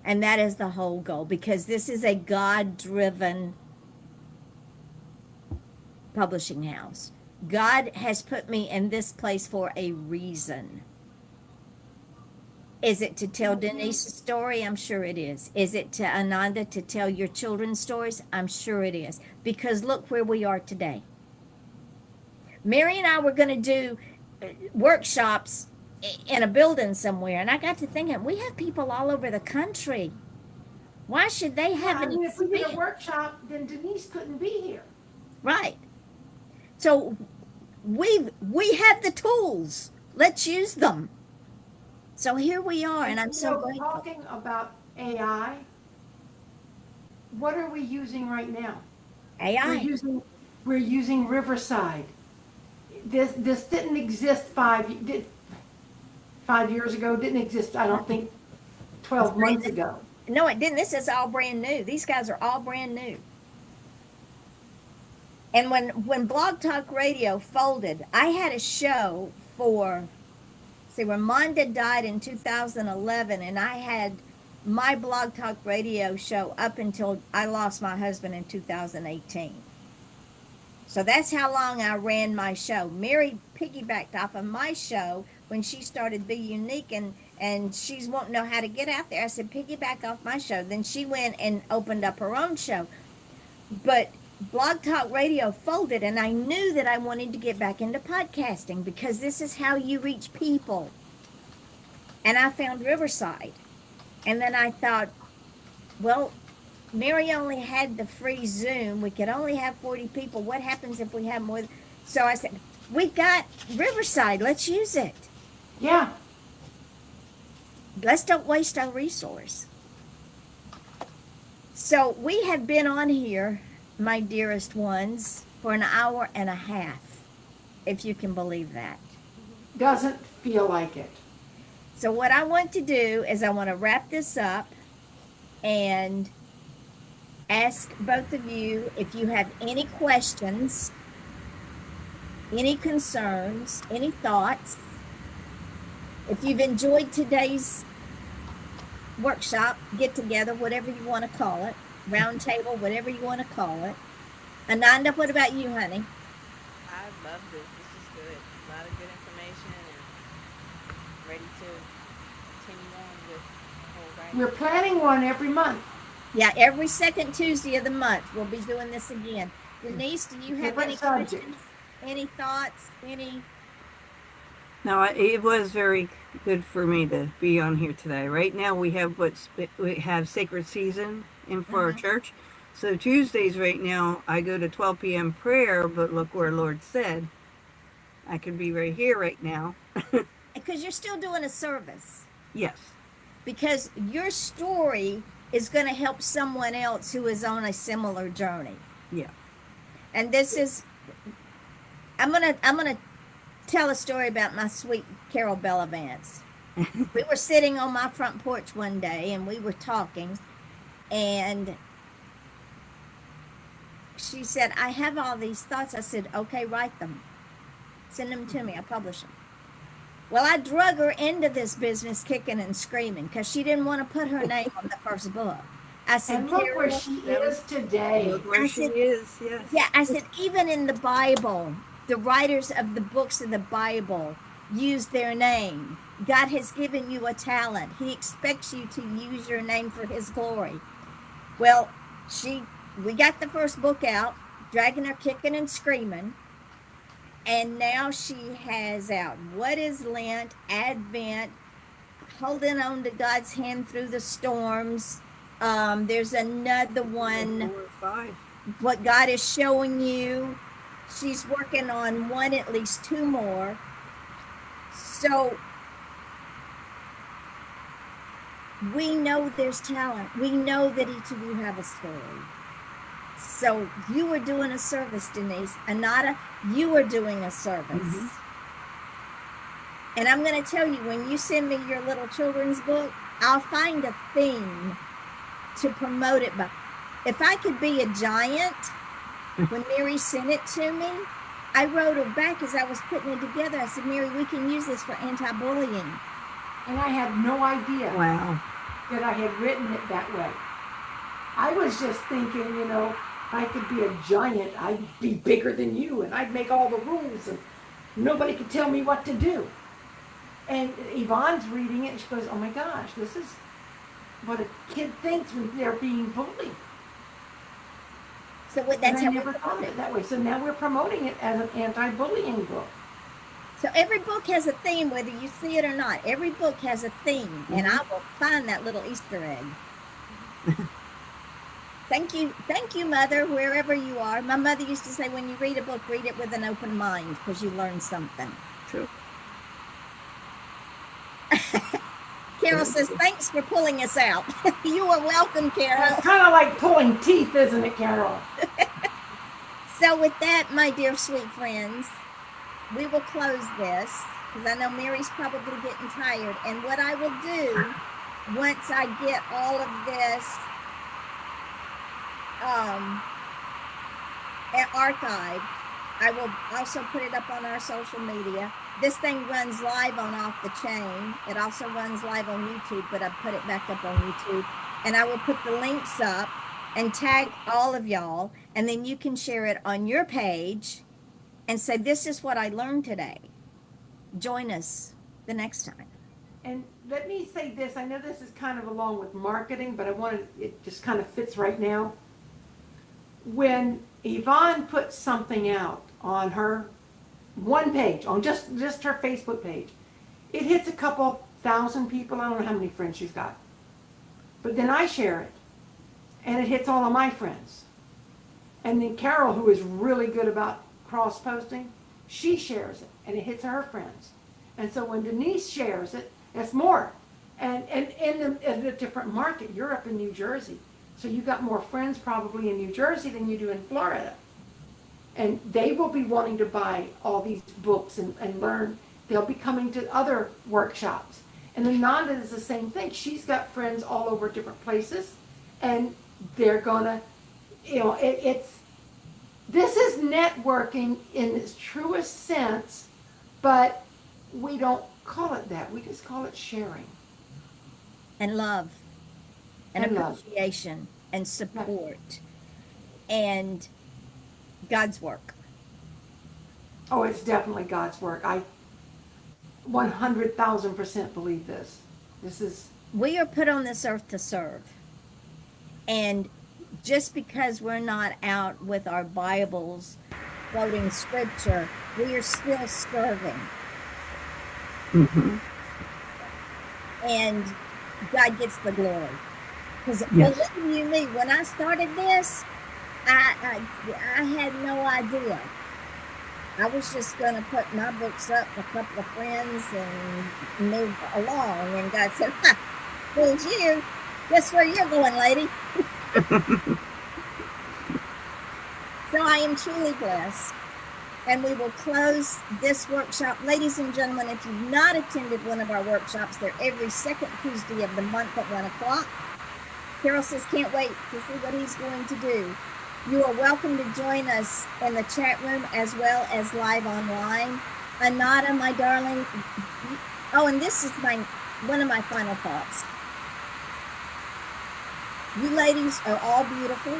And that is the whole goal, because this is a God-driven publishing house. God has put me in this place for a reason. Is it to tell Denise's story? I'm sure it is. Is it to Ananda to tell your children's stories? I'm sure it is. Because look where we are today. Mary and I were going to do workshops in a building somewhere, and I got to thinking, we have people all over the country. Why should they have an if we did a experience? workshop, then Denise couldn't be here. Right. So we have the tools. Let's use them. So here we are, and I'm so grateful. Talking about AI, what are we using right now? AI. We're using Riverside. This didn't exist 5 years ago. Didn't exist, I don't think, 12 months ago. No, it didn't. This is all brand new. These guys are all brand new. And when Blog Talk Radio folded, I had a show for, Ramonda died in 2011, and I had my Blog Talk Radio show up until I lost my husband in 2018. So that's how long I ran my show. Mary piggybacked off of my show when she started Be Unique, and she's wanting to know how to get out there. I said, piggyback off my show. Then she went and opened up her own show. But Blog Talk Radio folded, and I knew that I wanted to get back into podcasting because this is how you reach people. And I found Riverside. And then I thought, Well, Mary only had the free Zoom. We could only have 40 people. What happens if we have more? So I said, we got Riverside. Let's use it. Yeah, Let's don't waste our resource. So we have been on here, my dearest ones, for an hour and a half, if you can believe that. doesn't feel like it. So what I want to do is I want to wrap this up and ask both of you if you have any questions, any concerns, any thoughts. If you've enjoyed today's workshop, get together, whatever you want to call it, round table, whatever you want to call it. Ananda, what about you, honey? I love this. This is good. A lot of good information and ready to continue on with the whole writing. We're planning one every month. Yeah, every second Tuesday of the month, we'll be doing this again. Denise, do you have Different any subject. questions? Any thoughts? Any? No, it was very good for me to be on here today. Right now we have Sacred Season in for our church. So Tuesdays right now I go to 12 p.m. prayer, but look where Lord said I could be right here right now. Because you're still doing a service. Yes. Because your story is going to help someone else who is on a similar journey. Yeah. And this is, I'm gonna tell a story about my sweet Carol Bella Vance. We were sitting on my front porch one day and we were talking, and she said, I have all these thoughts. I said, okay, write them. Send them to me. I'll publish them. Well, I drug her into this business kicking and screaming because she didn't want to put her name on the first book. I said, And look where Carol, she is today. Look where I she said- is. Yes. yeah, I said, even in the Bible, the writers of the books of the Bible use their name. God has given you a talent. He expects you to use your name for his glory. Well, we got the first book out, dragging her kicking and screaming. And now she has out What is Lent, Advent, Holding on to God's Hand Through the Storms. There's another one, 4 or 5. What God is Showing You. She's working on one, at least 2 more. So we know there's talent. We know that each of you have a story. So you are doing a service, Denise. Anada, you are doing a service. And I'm going to tell you, when you send me your little children's book, I'll find a theme to promote it by. If I could be a giant, when Mary sent it to me, I wrote her back as I was putting it together. I said, Mary, we can use this for anti-bullying. And I had no idea Wow. that I had written it that way. I was just thinking, if I could be a giant, I'd be bigger than you and I'd make all the rules and nobody could tell me what to do. And Yvonne's reading it and she goes, oh my gosh, this is what a kid thinks when they're being bullied. So And that's I how we never thought promote of it. it that way. So now we're promoting it as an anti-bullying book. So every book has a theme, whether you see it or not. Every book has a theme, and I will find that little Easter egg. Thank you, Mother, wherever you are. My mother used to say, when you read a book, read it with an open mind, because you learn something. True. Carol says, thanks for pulling us out. You are welcome, Carol. It's kind of like pulling teeth, isn't it, Carol? So with that, my dear sweet friends, we will close this, because I know Mary's probably getting tired. And what I will do, once I get all of this archived, I will also put it up on our social media. This thing runs live on Off the Chain. It also runs live on YouTube, but I put it back up on YouTube. And I will put the links up and tag all of y'all, and then you can share it on your page and say, this is what I learned today. Join us the next time. And let me say this. I know this is kind of along with marketing, but it just kind of fits right now. When Yvonne puts something out on her one page, on just her Facebook page, it hits a couple thousand people. I don't know how many friends she's got. But then I share it. and it hits all of my friends. And then Carol, who is really good about cross-posting, she shares it, and it hits her friends. And so when Denise shares it, it's more. And in a different market, you're up in New Jersey. So you got more friends probably in New Jersey than you do in Florida. And they will be wanting to buy all these books and learn. They'll be coming to other workshops. And Ananda is the same thing. She's got friends all over different places, and they're gonna, this is networking in its truest sense, but we don't call it that. We just call it sharing. And love. And And love. appreciation. And support. And God's work. Oh, it's definitely God's work. I 100,000% believe this. This is, We are put on this earth to serve. And just because we're not out with our Bibles quoting scripture, we are still serving. Mm-hmm. And God gets the glory. Because Yes. believe you me, when I started this, I had no idea. I was just going to put my books up, a couple of friends, and move along. And God said, "Ha, fooled you. Guess where you're going, lady?" So I am truly blessed. And we will close this workshop. Ladies and gentlemen, if you've not attended one of our workshops, they're every second Tuesday of the month at 1 o'clock. Carol says, can't wait to see what he's going to do. You are welcome to join us in the chat room as well as live online. Anada, my darling. Oh, and this is one of my final thoughts. You ladies are all beautiful.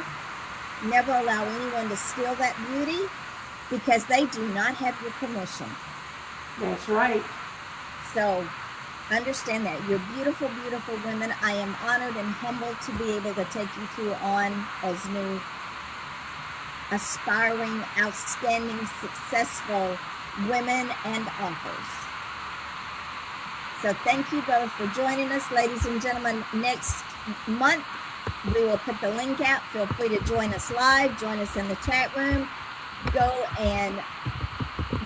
Never allow anyone to steal that beauty because they do not have your permission. that's right. So understand that. You're beautiful, beautiful women. I am honored and humbled to be able to take you two on as new, aspiring, outstanding, successful women and authors. So thank you both for joining us, ladies and gentlemen. Next month, we will put the link out. Feel free to join us live, join us in the chat room. Go and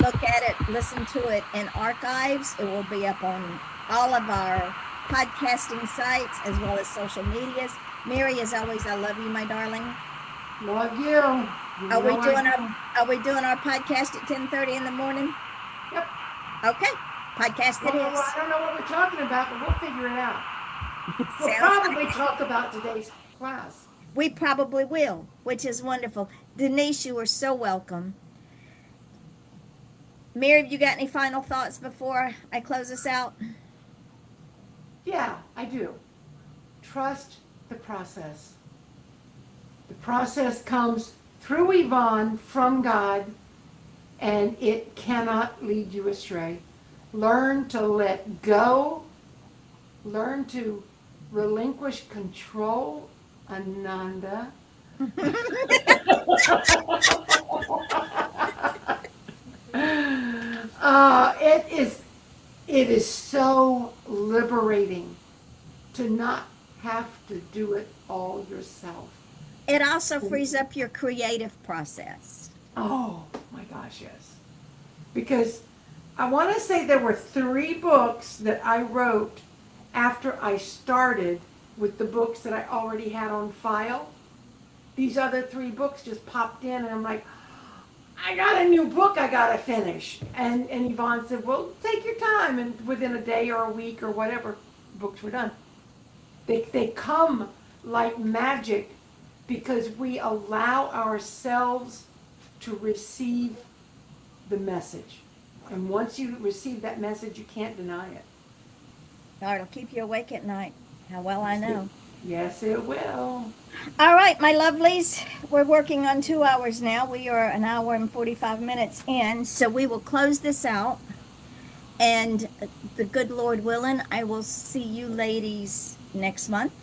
look at it, listen to it in archives. It will be up on all of our podcasting sites as well as social medias. Mary, as always, I love you, my darling. Love you. Are we doing our podcast at 10:30 in the morning? Yep. Okay. Podcast it Well, is. I don't know what we're talking about, but we'll figure it out. We'll Sounds probably talk about today's class. We probably will, which is wonderful. Denise, you are so welcome. Mary, have you got any final thoughts before I close this out? Yeah, I do. Trust the process. The process comes through Yvonne from God, and it cannot lead you astray. Learn to let go. Learn to relinquish control, Ananda. It is so liberating to not have to do it all yourself. It also frees up your creative process. Oh my gosh, yes. Because I want to say there were 3 books that I wrote after I started with the books that I already had on file. These other 3 books just popped in, and I'm like, I got a new book I got to finish. And Yvonne said, well, take your time. And within a day or a week or whatever, books were done. They come like magic because we allow ourselves to receive the message. And once you receive that message, you can't deny it. God, it'll keep you awake at night. How well I know. Yes, it will. All right, my lovelies, we're working on 2 hours now. We are an hour and 45 minutes in, so we will close this out. And the good Lord willing, I will see you ladies next month.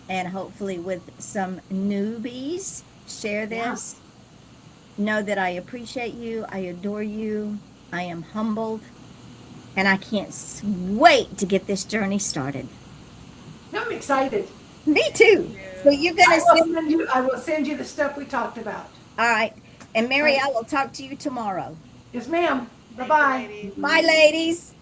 And hopefully with some newbies, share this. Know that I appreciate you. I adore you. I am humbled. And I can't wait to get this journey started. I'm excited. Me too. So you're gonna send. I will send you the stuff we talked about. All right. And Mary, I will talk to you tomorrow. Yes, ma'am. Thank you, Bye-bye. ladies. Bye, ladies.